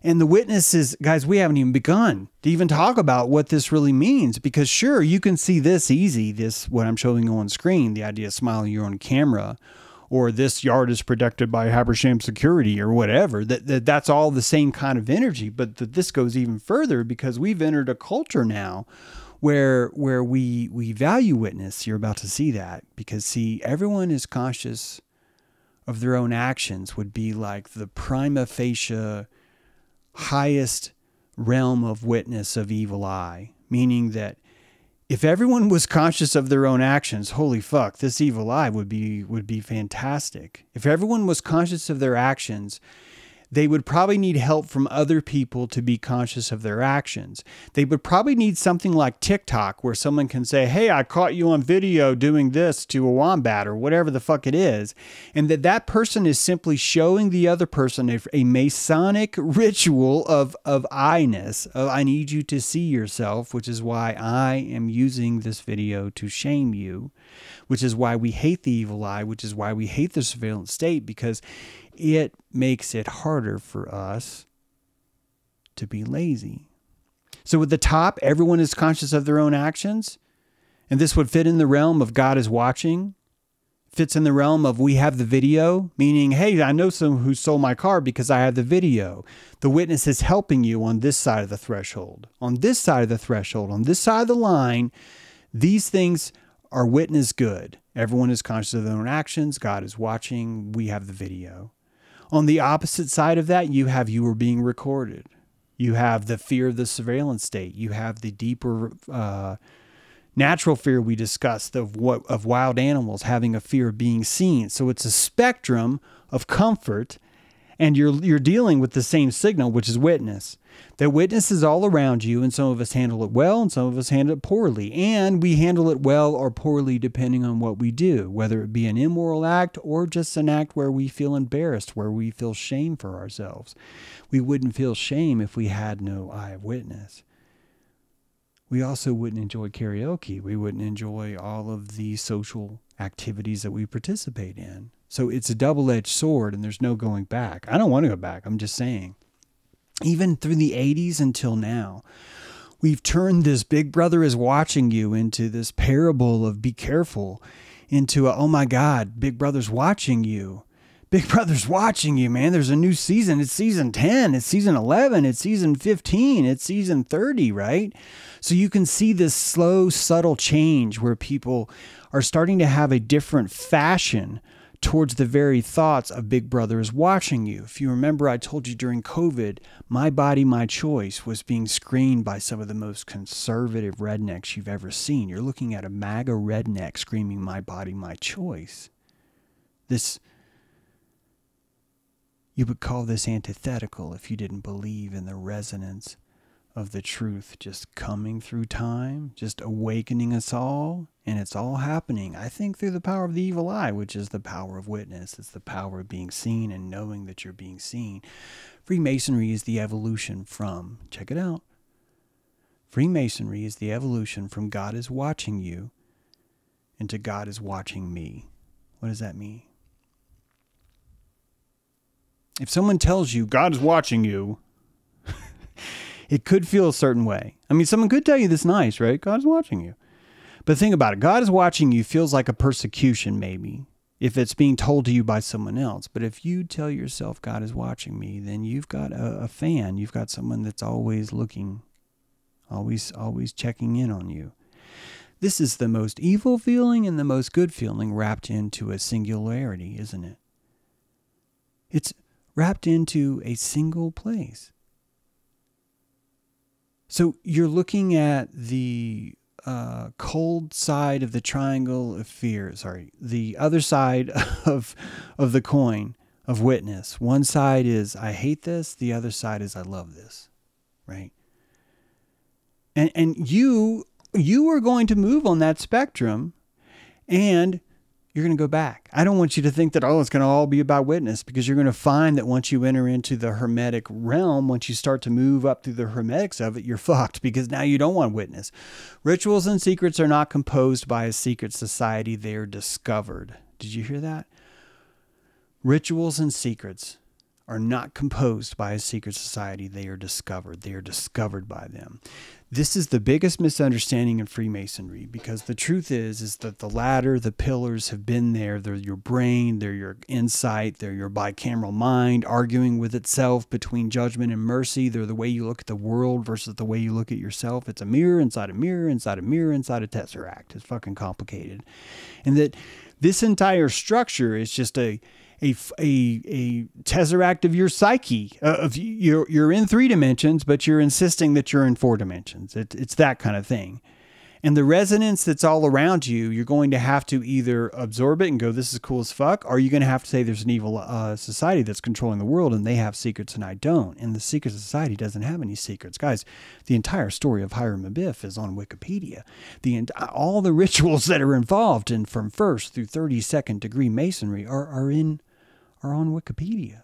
And the witnesses, guys, we haven't even begun to even talk about what this really means, because sure, you can see this easy, what I'm showing you on screen, the idea of smiling you're on camera, or this yard is protected by Habersham security or whatever, that's all the same kind of energy. But this goes even further, because we've entered a culture now where we value witness. You're about to see that, because see, everyone is conscious of their own actions would be like the prima facie highest realm of witness of evil eye, meaning that if everyone was conscious of their own actions, holy fuck, this evil eye would be fantastic. If everyone was conscious of their actions, they would probably need help from other people to be conscious of their actions. They would probably need something like TikTok, where someone can say, hey, I caught you on video doing this to a wombat or whatever the fuck it is. And that person is simply showing the other person a Masonic ritual of I-ness. I need you to see yourself, which is why I am using this video to shame you, which is why we hate the evil eye, which is why we hate the surveillance state, because it makes it harder for us to be lazy. So with the top, everyone is conscious of their own actions. And this would fit in the realm of God is watching. Fits in the realm of we have the video, meaning, hey, I know someone who sold my car because I have the video. The witness is helping you on this side of the threshold. On this side of the threshold, on this side of the line, these things are witness good. Everyone is conscious of their own actions. God is watching. We have the video. On the opposite side of that, you are being recorded. You have the fear of the surveillance state. You have the deeper natural fear we discussed of wild animals having a fear of being seen. So it's a spectrum of comfort, and you're dealing with the same signal, which is witness. That witness is all around you, and some of us handle it well and some of us handle it poorly. And we handle it well or poorly depending on what we do, whether it be an immoral act or just an act where we feel embarrassed, where we feel shame for ourselves. We wouldn't feel shame if we had no eye of witness. We also wouldn't enjoy karaoke. We wouldn't enjoy all of the social activities that we participate in. So it's a double-edged sword, and there's no going back. I don't want to go back. I'm just saying. Even through the 80s until now, we've turned this Big Brother is watching you into this parable of be careful, into a, oh my God, Big Brother's watching you. Big Brother's watching you, man. There's a new season. It's season 10. It's season 11. It's season 15. It's season 30, right? So you can see this slow, subtle change where people are starting to have a different fashion towards the very thoughts of Big Brother is watching you. If you remember, I told you during COVID, My Body, My Choice was being screened by some of the most conservative rednecks you've ever seen. You're looking at a MAGA redneck screaming, My Body, My Choice. You would call this antithetical if you didn't believe in the resonance of the truth just coming through time, just awakening us all, and it's all happening, I think, through the power of the evil eye, which is the power of witness. It's the power of being seen and knowing that you're being seen. Freemasonry is the evolution from, check it out, Freemasonry is the evolution from God is watching you into God is watching me. What does that mean? If someone tells you God is watching you, it could feel a certain way. I mean, someone could tell you this nice, right? God is watching you. But think about it. God is watching you feels like a persecution, maybe, if it's being told to you by someone else. But if you tell yourself God is watching me, then you've got a fan. You've got someone that's always looking, always checking in on you. This is the most evil feeling and the most good feeling wrapped into a singularity, isn't it? It's wrapped into a single place. So you're looking at the cold side of the triangle of fear, the other side of the coin of witness. One side is, I hate this. The other side is, I love this, right? And you are going to move on that spectrum, and you're going to go back. I don't want you to think that, it's going to all be about witness, because you're going to find that once you enter into the Hermetic realm, once you start to move up through the Hermetics of it, you're fucked, because now you don't want witness. Rituals and secrets are not composed by a secret society. They are discovered. Did you hear that? Rituals and secrets are not composed by a secret society. They are discovered. They are discovered by them. This is the biggest misunderstanding in Freemasonry, because the truth is that the ladder, the pillars have been there. They're your brain, they're your insight, they're your bicameral mind arguing with itself between judgment and mercy. They're the way you look at the world versus the way you look at yourself. It's a mirror inside a mirror inside a mirror inside a tesseract. It's fucking complicated. And that this entire structure is just a tesseract of your psyche. You're in 3 dimensions, but you're insisting that you're in 4 dimensions. It's that kind of thing. And the resonance that's all around you, you're going to have to either absorb it and go, this is cool as fuck, or you're going to have to say there's an evil society that's controlling the world and they have secrets and I don't. And the secret society doesn't have any secrets. Guys, the entire story of Hiram Abiff is on Wikipedia. All the rituals that are involved in from 1st through 32nd degree masonry are on Wikipedia.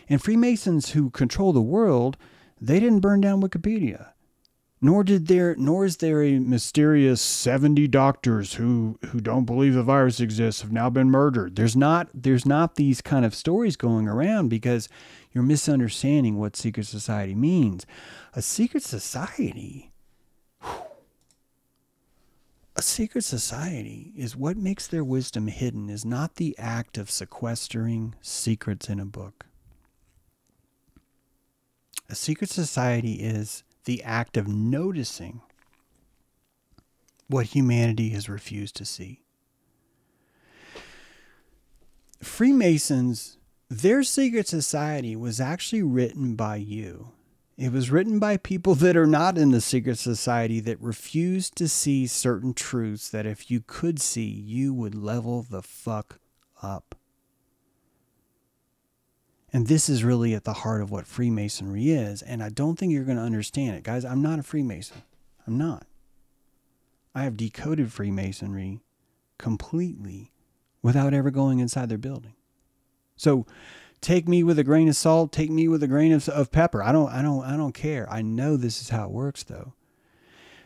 And Freemasons who control the world, they didn't burn down Wikipedia. Nor is there a mysterious 70 doctors who don't believe the virus exists have now been murdered. There's not these kind of stories going around, because you're misunderstanding what secret society means. A secret society is what makes their wisdom hidden, is not the act of sequestering secrets in a book. A secret society is the act of noticing what humanity has refused to see. Freemasons, their secret society was actually written by you. It was written by people that are not in the secret society, that refuse to see certain truths that if you could see, you would level the fuck up. And this is really at the heart of what Freemasonry is. And I don't think you're going to understand it. Guys, I'm not a Freemason. I'm not. I have decoded Freemasonry completely without ever going inside their building. So take me with a grain of salt, take me with a grain of pepper. I don't care. I know this is how it works though.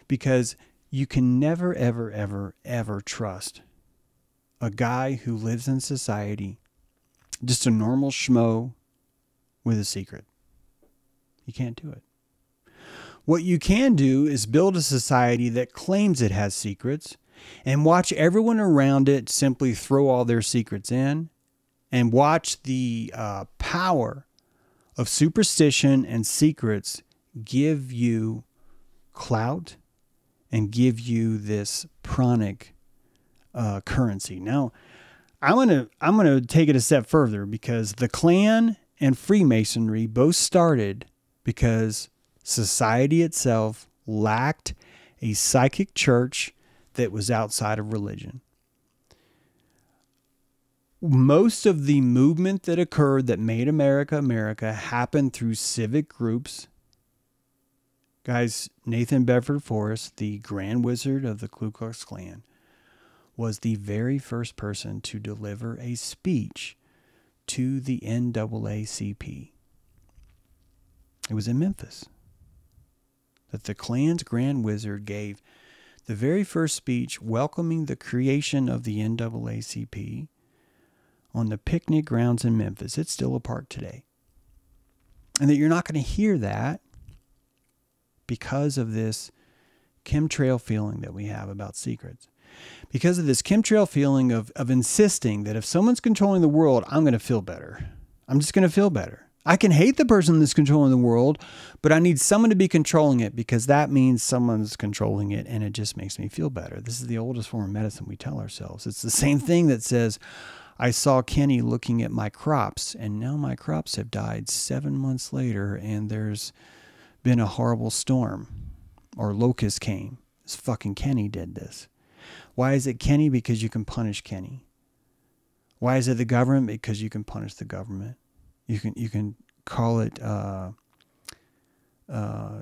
Because you can never, ever, ever, ever trust a guy who lives in society, just a normal schmo with a secret. You can't do it. What you can do is build a society that claims it has secrets and watch everyone around it simply throw all their secrets in and watch the power of superstition and secrets give you clout and give you this pranic currency. Now, I'm gonna take it a step further, because the Klan and Freemasonry both started because society itself lacked a psychic church that was outside of religion. Most of the movement that occurred that made America America happened through civic groups. Guys, Nathan Bedford Forrest, the Grand Wizard of the Ku Klux Klan, was the very first person to deliver a speech to the NAACP. It was in Memphis that the Klan's Grand Wizard gave the very first speech welcoming the creation of the NAACP on the picnic grounds in Memphis. It's still a park today. And that you're not going to hear that because of this chemtrail feeling that we have about secrets. Because of this chemtrail feeling of insisting that if someone's controlling the world, I'm going to feel better. I'm just going to feel better. I can hate the person that's controlling the world, but I need someone to be controlling it, because that means someone's controlling it and it just makes me feel better. This is the oldest form of medicine we tell ourselves. It's the same thing that says, I saw Kenny looking at my crops and now my crops have died 7 months later and there's been a horrible storm or locust came. This fucking Kenny did this. Why is it Kenny? Because you can punish Kenny. Why is it the government? Because you can punish the government. You can call it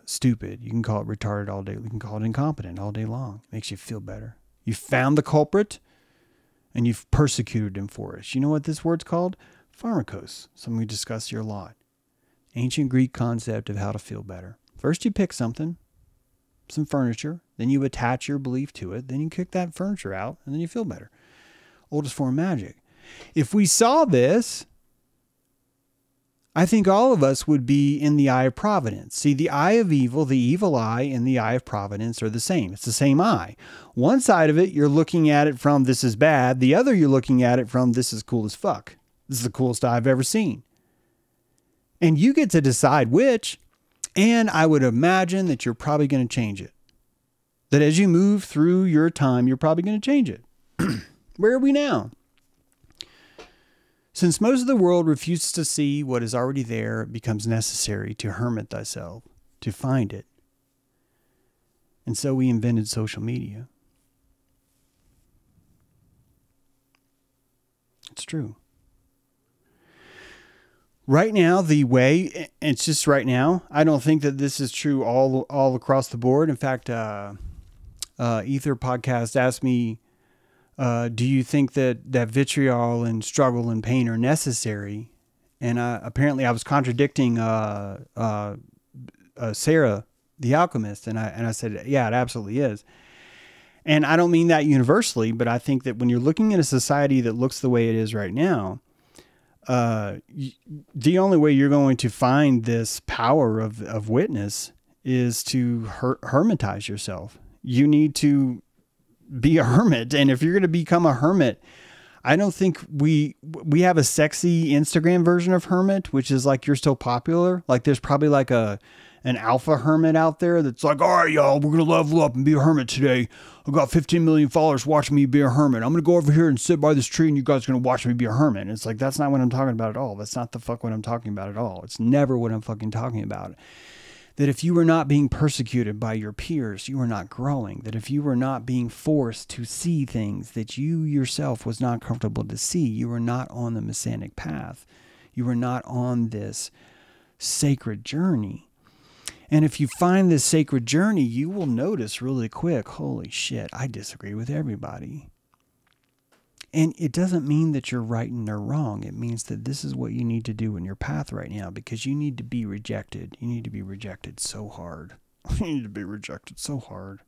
stupid. You can call it retarded all day. You can call it incompetent all day long. It makes you feel better. You found the culprit and you've persecuted him for it. You know what this word's called? Pharmakos. Something we discussed here a lot. Ancient Greek concept of how to feel better. First you pick something, some furniture, then you attach your belief to it, then you kick that furniture out, and then you feel better. Oldest form of magic. If we saw this, I think all of us would be in the eye of providence. See, the eye of evil, the evil eye, and the eye of providence are the same. It's the same eye. One side of it, you're looking at it from this is bad. The other, you're looking at it from this is cool as fuck. This is the coolest eye I've ever seen. And you get to decide which, and I would imagine that you're probably going to change it. That as you move through your time, you're probably going to change it. Where are we now? Since most of the world refuses to see what is already there, it becomes necessary to hermit thyself, to find it. And so we invented social media. It's true. Right now, the way, it's just right now, I don't think that this is true all across the board. In fact, Ether Podcast asked me, do you think that vitriol and struggle and pain are necessary? And apparently I was contradicting Sarah, the alchemist. And I said, yeah, it absolutely is. And I don't mean that universally, but I think that when you're looking at a society that looks the way it is right now, the only way you're going to find this power of witness is to hermitize yourself. You need to be a hermit. And if you're going to become a hermit, I don't think we have a sexy Instagram version of hermit, which is like, you're still popular. Like there's probably like an alpha hermit out there that's like, all right, y'all, we're going to level up and be a hermit today. I've got 15 million followers watching me be a hermit. I'm going to go over here and sit by this tree and you guys are going to watch me be a hermit. And it's like, that's not what I'm talking about at all. That's not the fuck what I'm talking about at all. It's never what I'm fucking talking about. That if you were not being persecuted by your peers, you were not growing. That if you were not being forced to see things that you yourself was not comfortable to see, you were not on the Masonic path. You are not on this sacred journey. And if you find this sacred journey, you will notice really quick, holy shit, I disagree with everybody. And it doesn't mean that you're right and they're wrong. It means that this is what you need to do in your path right now, because you need to be rejected. You need to be rejected so hard. You need to be rejected so hard.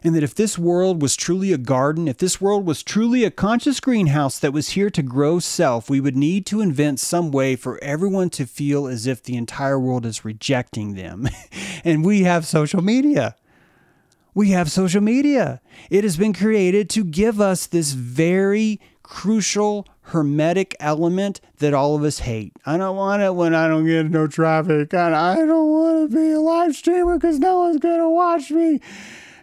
And that if this world was truly a garden, if this world was truly a conscious greenhouse that was here to grow self, we would need to invent some way for everyone to feel as if the entire world is rejecting them. And we have social media. We have social media. It has been created to give us this very crucial hermetic element that all of us hate. I don't want it when I don't get no traffic. I don't want to be a live streamer because no one's going to watch me.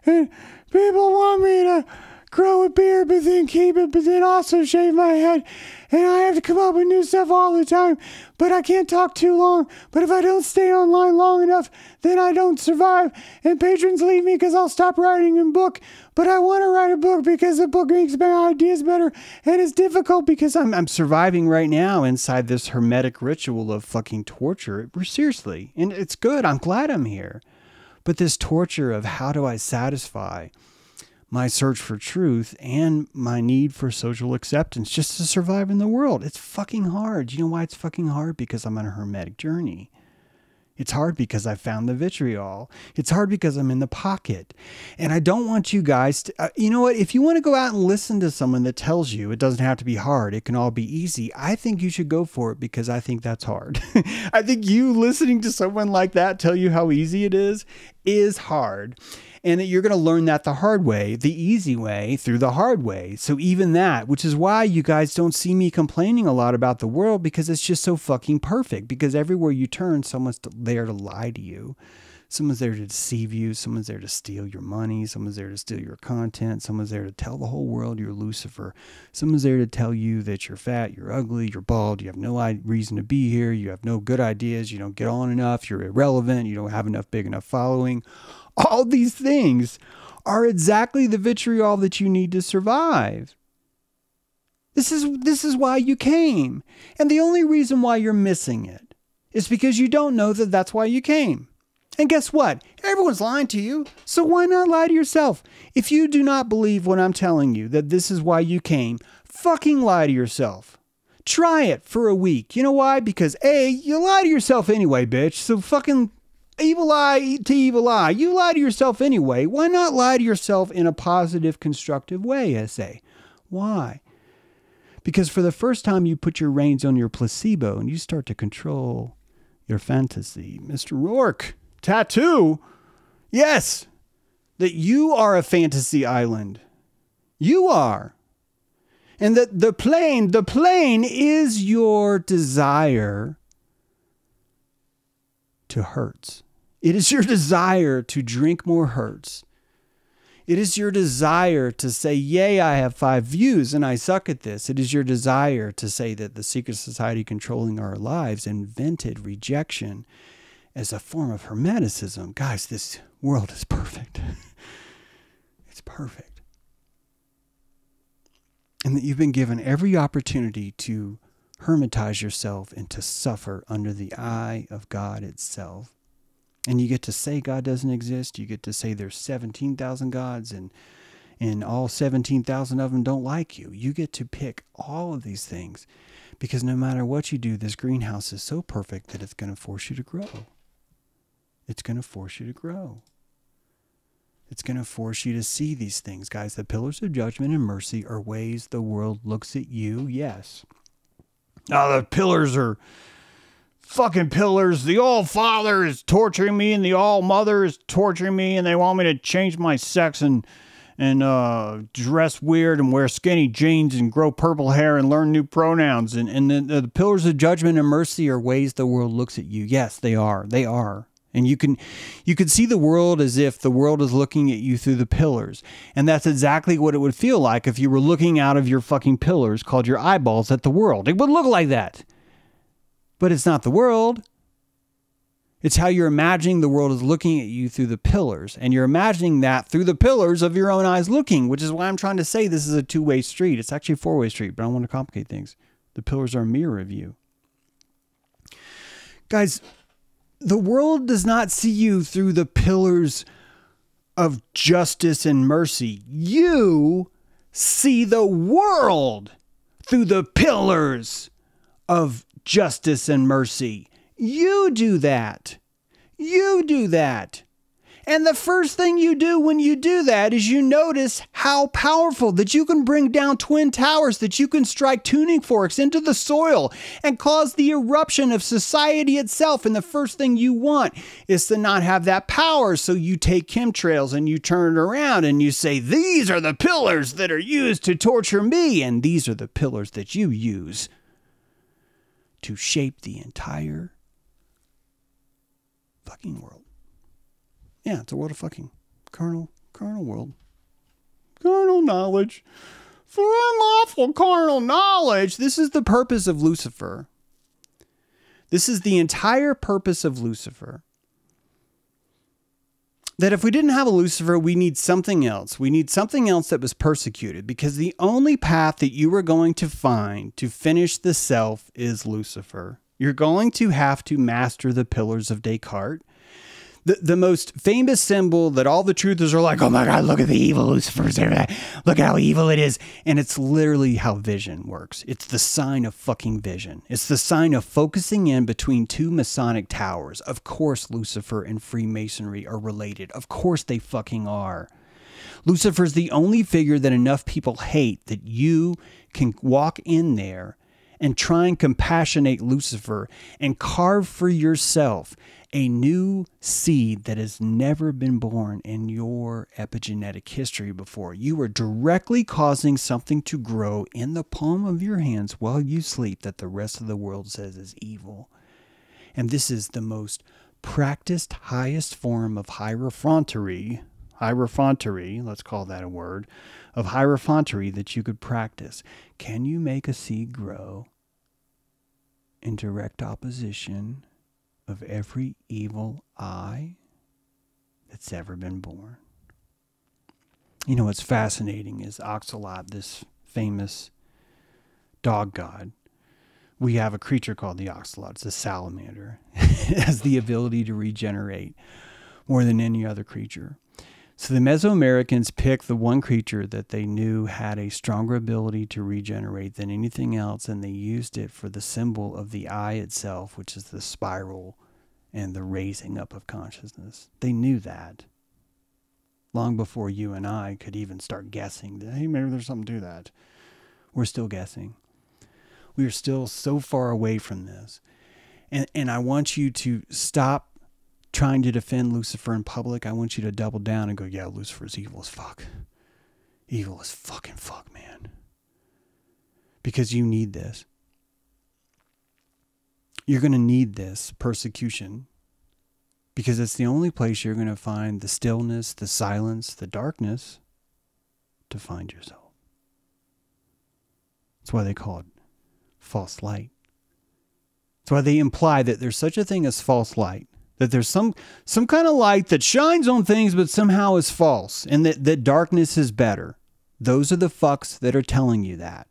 And people want me to grow a beard, but then keep it, but then also shave my head. And I have to come up with new stuff all the time, but I can't talk too long. But if I don't stay online long enough, then I don't survive. And patrons leave me because I'll stop writing a book. But I want to write a book because the book makes my ideas better. And it's difficult because I'm surviving right now inside this hermetic ritual of fucking torture. Seriously. And it's good. I'm glad I'm here. But this torture of how do I satisfy my search for truth and my need for social acceptance just to survive in the world. It's fucking hard. You know why it's fucking hard? Because I'm on a hermetic journey. It's hard because I found the vitriol. It's hard because I'm in the pocket. And I don't want you guys to, you know what? If you want to go out and listen to someone that tells you it doesn't have to be hard, it can all be easy, I think you should go for it because I think that's hard. I think you listening to someone like that tell you how easy it is hard. And that you're going to learn that the hard way, the easy way, through the hard way. So even that, which is why you guys don't see me complaining a lot about the world, because it's just so fucking perfect. Because everywhere you turn, someone's there to lie to you. Someone's there to deceive you. Someone's there to steal your money. Someone's there to steal your content. Someone's there to tell the whole world you're Lucifer. Someone's there to tell you that you're fat, you're ugly, you're bald, you have no reason to be here, you have no good ideas, you don't get on enough, you're irrelevant, you don't have enough big enough following. All these things are exactly the vitriol that you need to survive. This is why you came. And the only reason why you're missing it is because you don't know that that's why you came. And guess what? Everyone's lying to you. So why not lie to yourself? If you do not believe what I'm telling you, that this is why you came, fucking lie to yourself. Try it for a week. You know why? Because A, you lie to yourself anyway, bitch. So fucking evil eye to evil eye. You lie to yourself anyway. Why not lie to yourself in a positive, constructive way, I say? Why? Because for the first time you put your reins on your placebo and you start to control your fantasy. Mr. Rourke, tattoo? Yes, that you are a fantasy island. You are. And that the plane is your desire to hurt. It is your desire to drink more hurts. It is your desire to say, yay, I have 5 views and I suck at this. It is your desire to say that the secret society controlling our lives invented rejection as a form of hermeticism. Guys, this world is perfect. It's perfect. And that you've been given every opportunity to hermitize yourself and to suffer under the eye of God itself. And you get to say God doesn't exist. You get to say there's 17,000 gods and all 17,000 of them don't like you. You get to pick all of these things because no matter what you do, this greenhouse is so perfect that it's going to force you to grow. It's going to force you to grow. It's going to force you to see these things. Guys, the pillars of judgment and mercy are ways the world looks at you. Yes. Oh, the pillars are fucking pillars. The All-Father is torturing me and the All-Mother is torturing me and they want me to change my sex and dress weird and wear skinny jeans and grow purple hair and learn new pronouns. And the pillars of judgment and mercy are ways the world looks at you. Yes, they are. They are. And you can see the world as if the world is looking at you through the pillars. And that's exactly what it would feel like if you were looking out of your fucking pillars called your eyeballs at the world. It would look like that. But it's not the world. It's how you're imagining the world is looking at you through the pillars. And you're imagining that through the pillars of your own eyes looking, which is why I'm trying to say this is a 2-way street. It's actually a 4-way street, but I don't want to complicate things. The pillars are a mirror of you. Guys, the world does not see you through the pillars of justice and mercy. You see the world through the pillars of justice and mercy. You do that. You do that. And the first thing you do when you do that is you notice how powerful that you can bring down twin towers, that you can strike tuning forks into the soil and cause the eruption of society itself. And the first thing you want is to not have that power. So you take chemtrails and you turn it around and you say, these are the pillars that are used to torture me. And these are the pillars that you use to shape the entire fucking world. Yeah, it's a world of fucking carnal world. Carnal knowledge. For unlawful carnal knowledge. This is the purpose of Lucifer. This is the entire purpose of Lucifer. That if we didn't have a Lucifer, we need something else. We need something else that was persecuted. Because the only path that you are going to find to finish the self is Lucifer. You're going to have to master the pillars of Descartes. The most famous symbol that all the truthers are like, oh my God, look at the evil Lucifer's there. Look at how evil it is. And it's literally how vision works. It's the sign of fucking vision. It's the sign of focusing in between two Masonic towers. Of course, Lucifer and Freemasonry are related. Of course they fucking are. Lucifer's the only figure that enough people hate that you can walk in there and try and compassionate Lucifer and carve for yourself a new seed that has never been born in your epigenetic history before. You are directly causing something to grow in the palm of your hands while you sleep that the rest of the world says is evil. And this is the most practiced, highest form of hierophantery, let's call that a word, of hierophantery that you could practice. Can you make a seed grow in direct opposition of every evil eye that's ever been born? You know what's fascinating is Oxalot, this famous dog god. We have a creature called the Oxalot. It's a salamander. It has the ability to regenerate more than any other creature. So the Mesoamericans picked the one creature that they knew had a stronger ability to regenerate than anything else, and they used it for the symbol of the eye itself, which is the spiral and the raising up of consciousness. They knew that long before you and I could even start guessing that, hey, maybe there's something to that. We're still guessing. We are still so far away from this. And I want you to stop trying to defend Lucifer in public. I want you to double down and go, yeah, Lucifer's evil as fuck. Evil as fucking fuck, man. Because you need this. You're going to need this persecution because it's the only place you're going to find the stillness, the silence, the darkness to find yourself. That's why they call it false light. That's why they imply that there's such a thing as false light. That there's some kind of light that shines on things but somehow is false. And that darkness is better. Those are the fucks that are telling you that.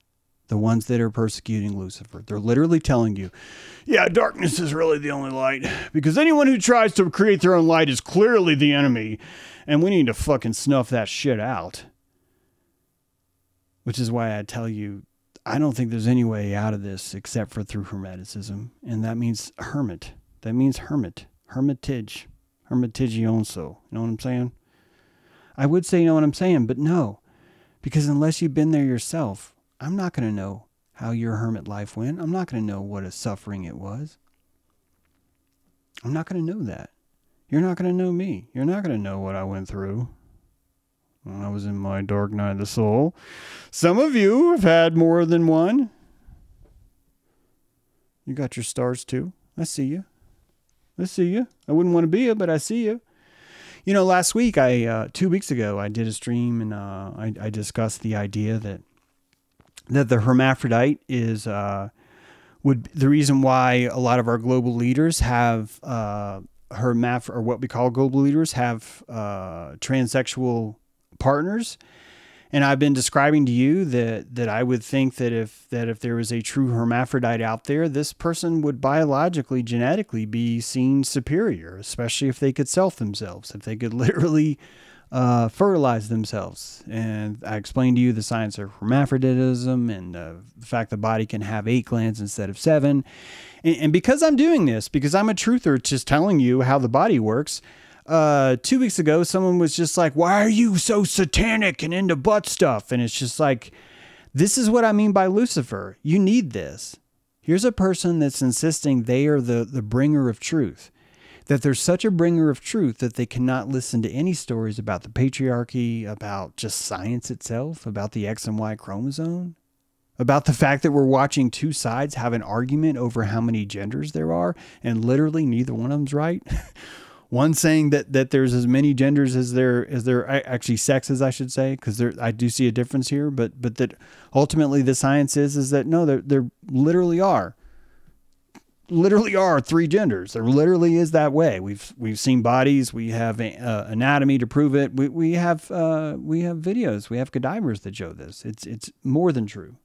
The ones that are persecuting Lucifer. They're literally telling you, yeah, darkness is really the only light. Because anyone who tries to create their own light is clearly the enemy. And we need to fucking snuff that shit out. Which is why I tell you, I don't think there's any way out of this except for through Hermeticism. And that means hermit. That means hermit. Hermitage. Hermitigionso. You know what I'm saying? I would say you know what I'm saying, but no. Because unless you've been there yourself, I'm not going to know how your hermit life went. I'm not going to know what a suffering it was. I'm not going to know that. You're not going to know me. You're not going to know what I went through when I was in my dark night of the soul. Some of you have had more than one. You got your stars too. I see you. I see you. I wouldn't want to be you, but I see you. You know, last week, 2 weeks ago, I did a stream and I discussed the idea that the hermaphrodite is the reason why a lot of our global leaders have or what we call global leaders have transsexual partners. And I've been describing to you that I would think that if there was a true hermaphrodite out there, this person would biologically, genetically be seen superior, especially if they could self themselves, if they could literally fertilize themselves. And I explained to you the science of hermaphroditism and the fact the body can have 8 glands instead of 7. And because I'm doing this, because I'm a truther just telling you how the body works, 2 weeks ago, someone was just like, why are you so satanic and into butt stuff? And it's just like, this is what I mean by Lucifer. You need this. Here's a person that's insisting they are the bringer of truth, that they're such a bringer of truth that they cannot listen to any stories about the patriarchy, about just science itself, about the X and Y chromosome, about the fact that we're watching 2 sides have an argument over how many genders there are, and literally neither one of them's right. One saying that there's as many genders as there actually sexes, I should say, because I do see a difference here, but that ultimately the science is that no, there literally are 3 genders. There literally is that way. We've seen bodies, we have anatomy to prove it. We have videos, we have cadavers that show this. It's more than true.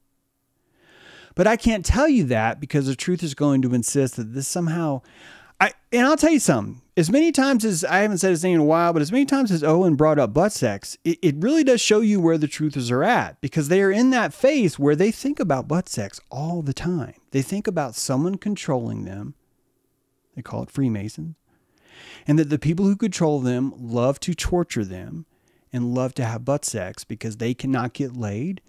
But I can't tell you that because the truth is going to insist that this somehow. And I'll tell you something. As many times as, I haven't said his name in a while, but as many times as Owen brought up butt sex, it really does show you where the truthers are at, because they are in that phase where they think about butt sex all the time. They think about someone controlling them. They call it Freemasons. And that the people who control them love to torture them and love to have butt sex because they cannot get laid,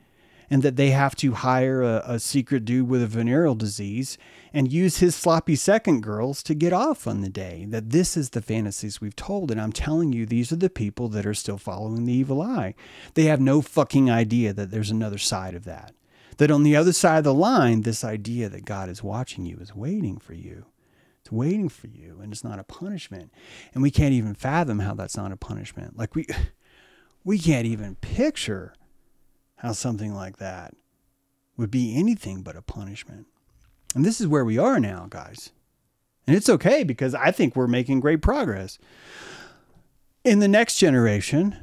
and that they have to hire a secret dude with a venereal disease and use his sloppy second girls to get off on the day. That this is the fantasies we've told. And I'm telling you, these are the people that are still following the evil eye. They have no fucking idea that there's another side of that. That on the other side of the line, this idea that God is watching you is waiting for you. It's waiting for you, and it's not a punishment. And we can't even fathom how that's not a punishment. Like we can't even picture how something like that would be anything but a punishment. And this is where we are now, guys. And it's okay, because I think we're making great progress. In the next generation,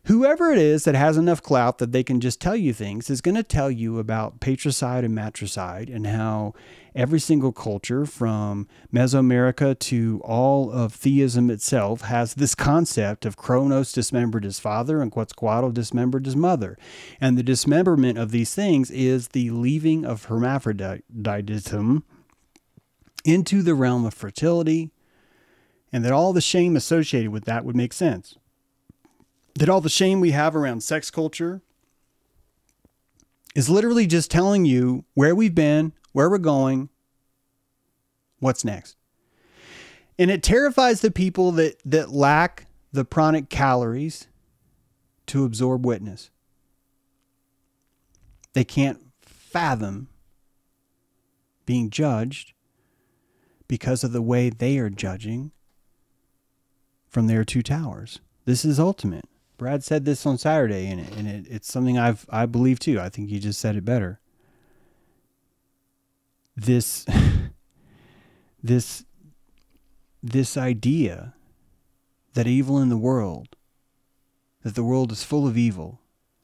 whoever it is that has enough clout that they can just tell you things is going to tell you about patricide and matricide, and how every single culture from Mesoamerica to all of theism itself has this concept of Kronos dismembered his father and Quetzalcoatl dismembered his mother. And the dismemberment of these things is the leaving of hermaphroditism into the realm of fertility, and that all the shame associated with that would make sense. That all the shame we have around sex culture is literally just telling you where we've been, where we're going, what's next. And it terrifies the people that lack the pranic calories to absorb witness. They can't fathom being judged because of the way they are judging from their 2 towers. This is ultimate. Brad said this on Saturday, and it's something I believe too. I think he just said it better. This idea that evil in the world, that the world is full of evil,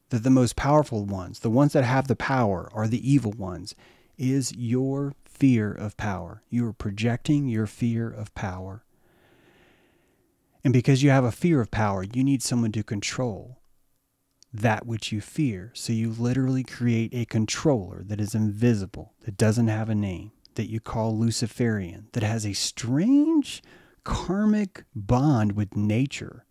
that the most powerful ones, the ones that have the power, are the evil ones, is your fear of power. You are projecting your fear of power. And because you have a fear of power, you need someone to control that which you fear. So you literally create a controller that is invisible, that doesn't have a name, that you call Luciferian, that has a strange karmic bond with nature,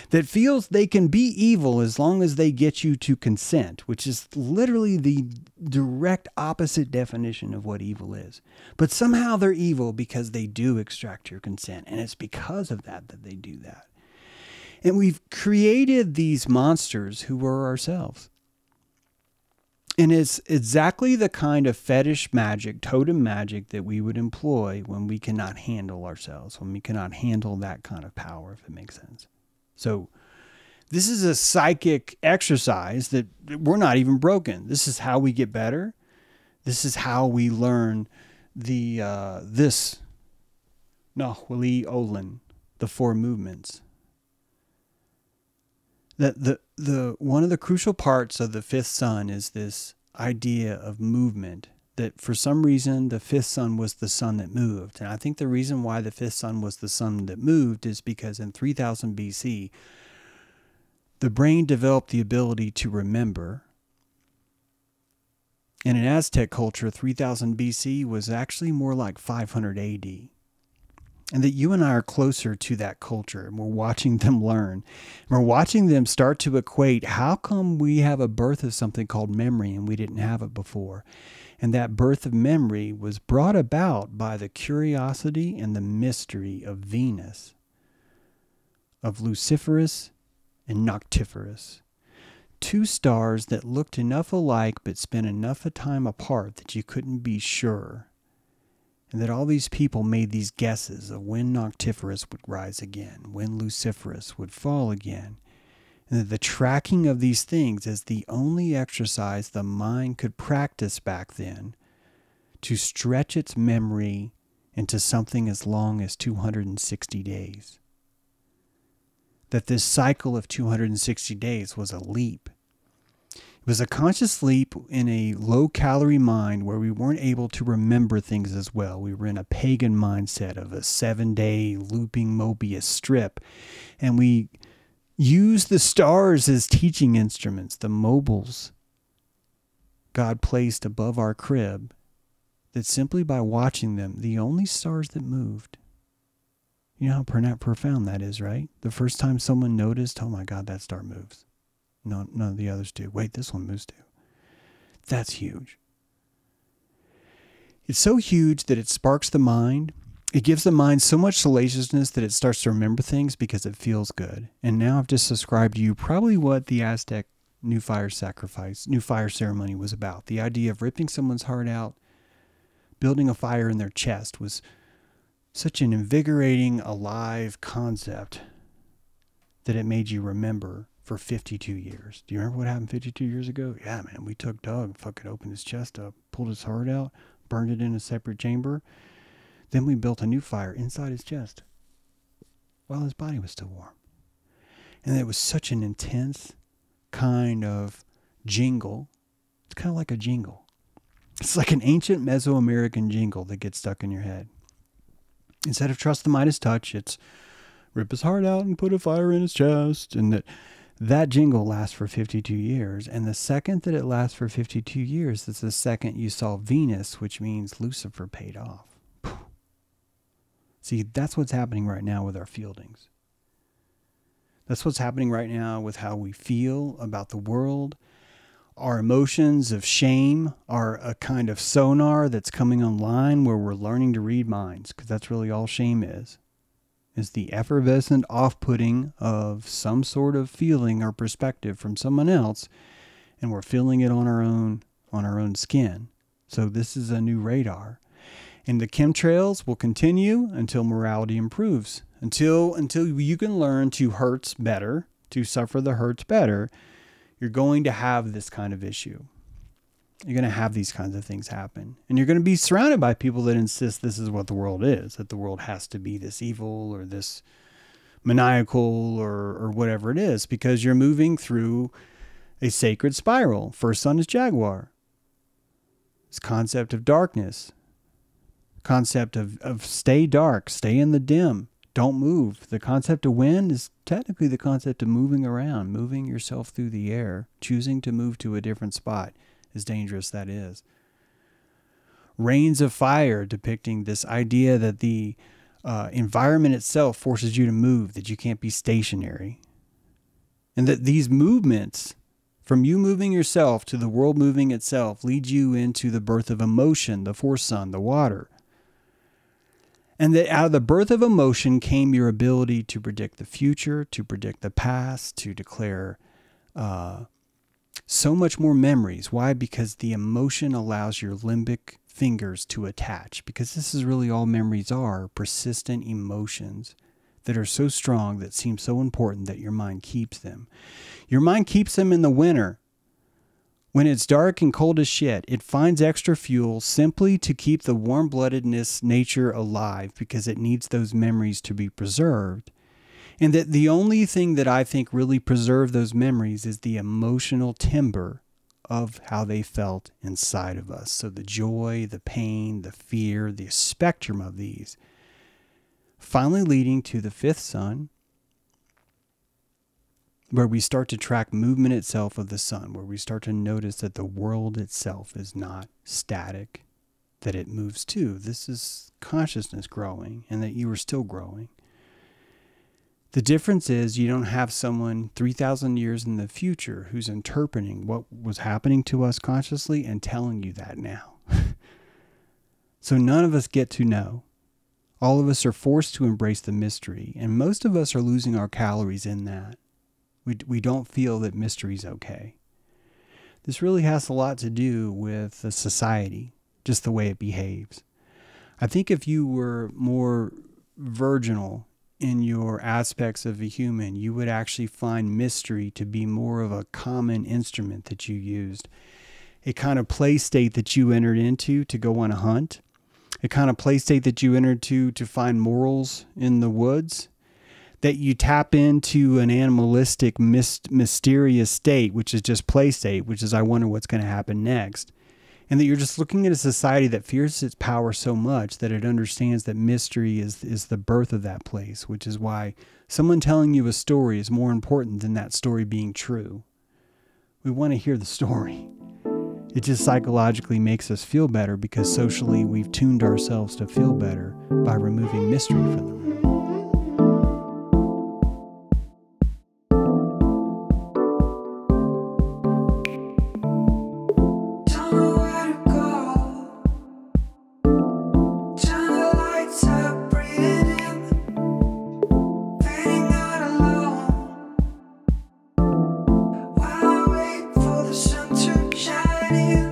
that feels they can be evil as long as they get you to consent, which is literally the direct opposite definition of what evil is. But somehow they're evil because they do extract your consent, and it's because of that they do that. And we've created these monsters who are ourselves. And it's exactly the kind of fetish magic, totem magic, that we would employ when we cannot handle ourselves, when we cannot handle that kind of power, if it makes sense. So this is a psychic exercise that we're not even broken. This is how we get better. This is how we learn the Nahuali Olin, the 4 movements. that the one of the crucial parts of the fifth sun is this idea of movement, that for some reason the fifth sun was the sun that moved. And I think the reason why the fifth sun was the sun that moved is because in 3000 BC, the brain developed the ability to remember. And in Aztec culture, 3000 BC was actually more like 500 AD. And that you and I are closer to that culture, and we're watching them learn. We're watching them start to equate, how come we have a birth of something called memory and we didn't have it before? And that birth of memory was brought about by the curiosity and the mystery of Venus, of Luciferus and Noctiferus. Two stars that looked enough alike but spent enough of time apart that you couldn't be sure. And that all these people made these guesses of when Noctiferus would rise again, when Luciferus would fall again. And that the tracking of these things is the only exercise the mind could practice back then to stretch its memory into something as long as 260 days. That this cycle of 260 days was a leap. It was a conscious leap in a low-calorie mind where we weren't able to remember things as well. We were in a pagan mindset of a 7-day looping Mobius strip. And we used the stars as teaching instruments, the mobiles God placed above our crib, that simply by watching them, the only stars that moved. You know how profound that is, right? The first time someone noticed, oh my God, that star moves. No, none of the others do. Wait, this one moves too. That's huge. It's so huge that it sparks the mind. It gives the mind so much salaciousness that it starts to remember things because it feels good. And now I've just described to you probably what the Aztec new fire ceremony was about. The idea of ripping someone's heart out, building a fire in their chest was such an invigorating, alive concept that it made you remember for 52 years. Do you remember what happened 52 years ago? Yeah, man, we took Doug, fucking opened his chest up, pulled his heart out, burned it in a separate chamber. Then we built a new fire inside his chest while his body was still warm. And it was such an intense kind of jingle. It's kind of like a jingle. It's like an ancient Mesoamerican jingle that gets stuck in your head. Instead of trust the Midas touch, it's rip his heart out and put a fire in his chest. And that jingle lasts for 52 years. And the second that it lasts for 52 years is the second you saw Venus, which means Lucifer paid off. See, that's what's happening right now with our fieldings. That's what's happening right now with how we feel about the world. Our emotions of shame are a kind of sonar that's coming online where we're learning to read minds, because that's really all shame is the effervescent off-putting of some sort of feeling or perspective from someone else, and we're feeling it on our own skin. So this is a new radar. And the chemtrails will continue until morality improves. Until you can learn to hurts better, to suffer the hurts better, you're going to have this kind of issue. You're going to have these kinds of things happen. And you're going to be surrounded by people that insist this is what the world is, that the world has to be this evil or this maniacal or whatever it is, because you're moving through a sacred spiral. First sun is Jaguar. This concept of darkness, concept of stay dark, stay in the dim, don't move. The concept of wind is technically the concept of moving around, moving yourself through the air, choosing to move to a different spot, as dangerous that is. Rains of fire, depicting this idea that the environment itself forces you to move, that you can't be stationary. And that these movements, from you moving yourself to the world moving itself, lead you into the birth of emotion, the fourth sun, the water. And that out of the birth of emotion came your ability to predict the future, to predict the past, to declare so much more memories. Why? Because the emotion allows your limbic fingers to attach. Because this is really all memories are, persistent emotions that are so strong, that seem so important, that your mind keeps them. Your mind keeps them in the winter. When it's dark and cold as shit, it finds extra fuel simply to keep the warm-bloodedness nature alive, because it needs those memories to be preserved. And that the only thing that I think really preserved those memories is the emotional timbre of how they felt inside of us. So the joy, the pain, the fear, the spectrum of these, finally leading to the fifth sun, where we start to track movement itself of the sun, where we start to notice that the world itself is not static, that it moves too. This is consciousness growing, and that you are still growing. The difference is you don't have someone 3,000 years in the future who's interpreting what was happening to us consciously and telling you that now. So none of us get to know. All of us are forced to embrace the mystery, and most of us are losing our calories in that. We don't feel that mystery's okay. This really has a lot to do with the society, just the way it behaves. I think if you were more virginal in your aspects of a human, you would actually find mystery to be more of a common instrument that you used. A kind of play state that you entered into to go on a hunt. A kind of play state that you entered to find morals in the woods. That you tap into an animalistic, mysterious state, which is just play state, which is I wonder what's going to happen next. And that you're just looking at a society that fears its power so much that it understands that mystery is the birth of that place, which is why someone telling you a story is more important than that story being true. We want to hear the story. It just psychologically makes us feel better because socially we've tuned ourselves to feel better by removing mystery from the room.
Shining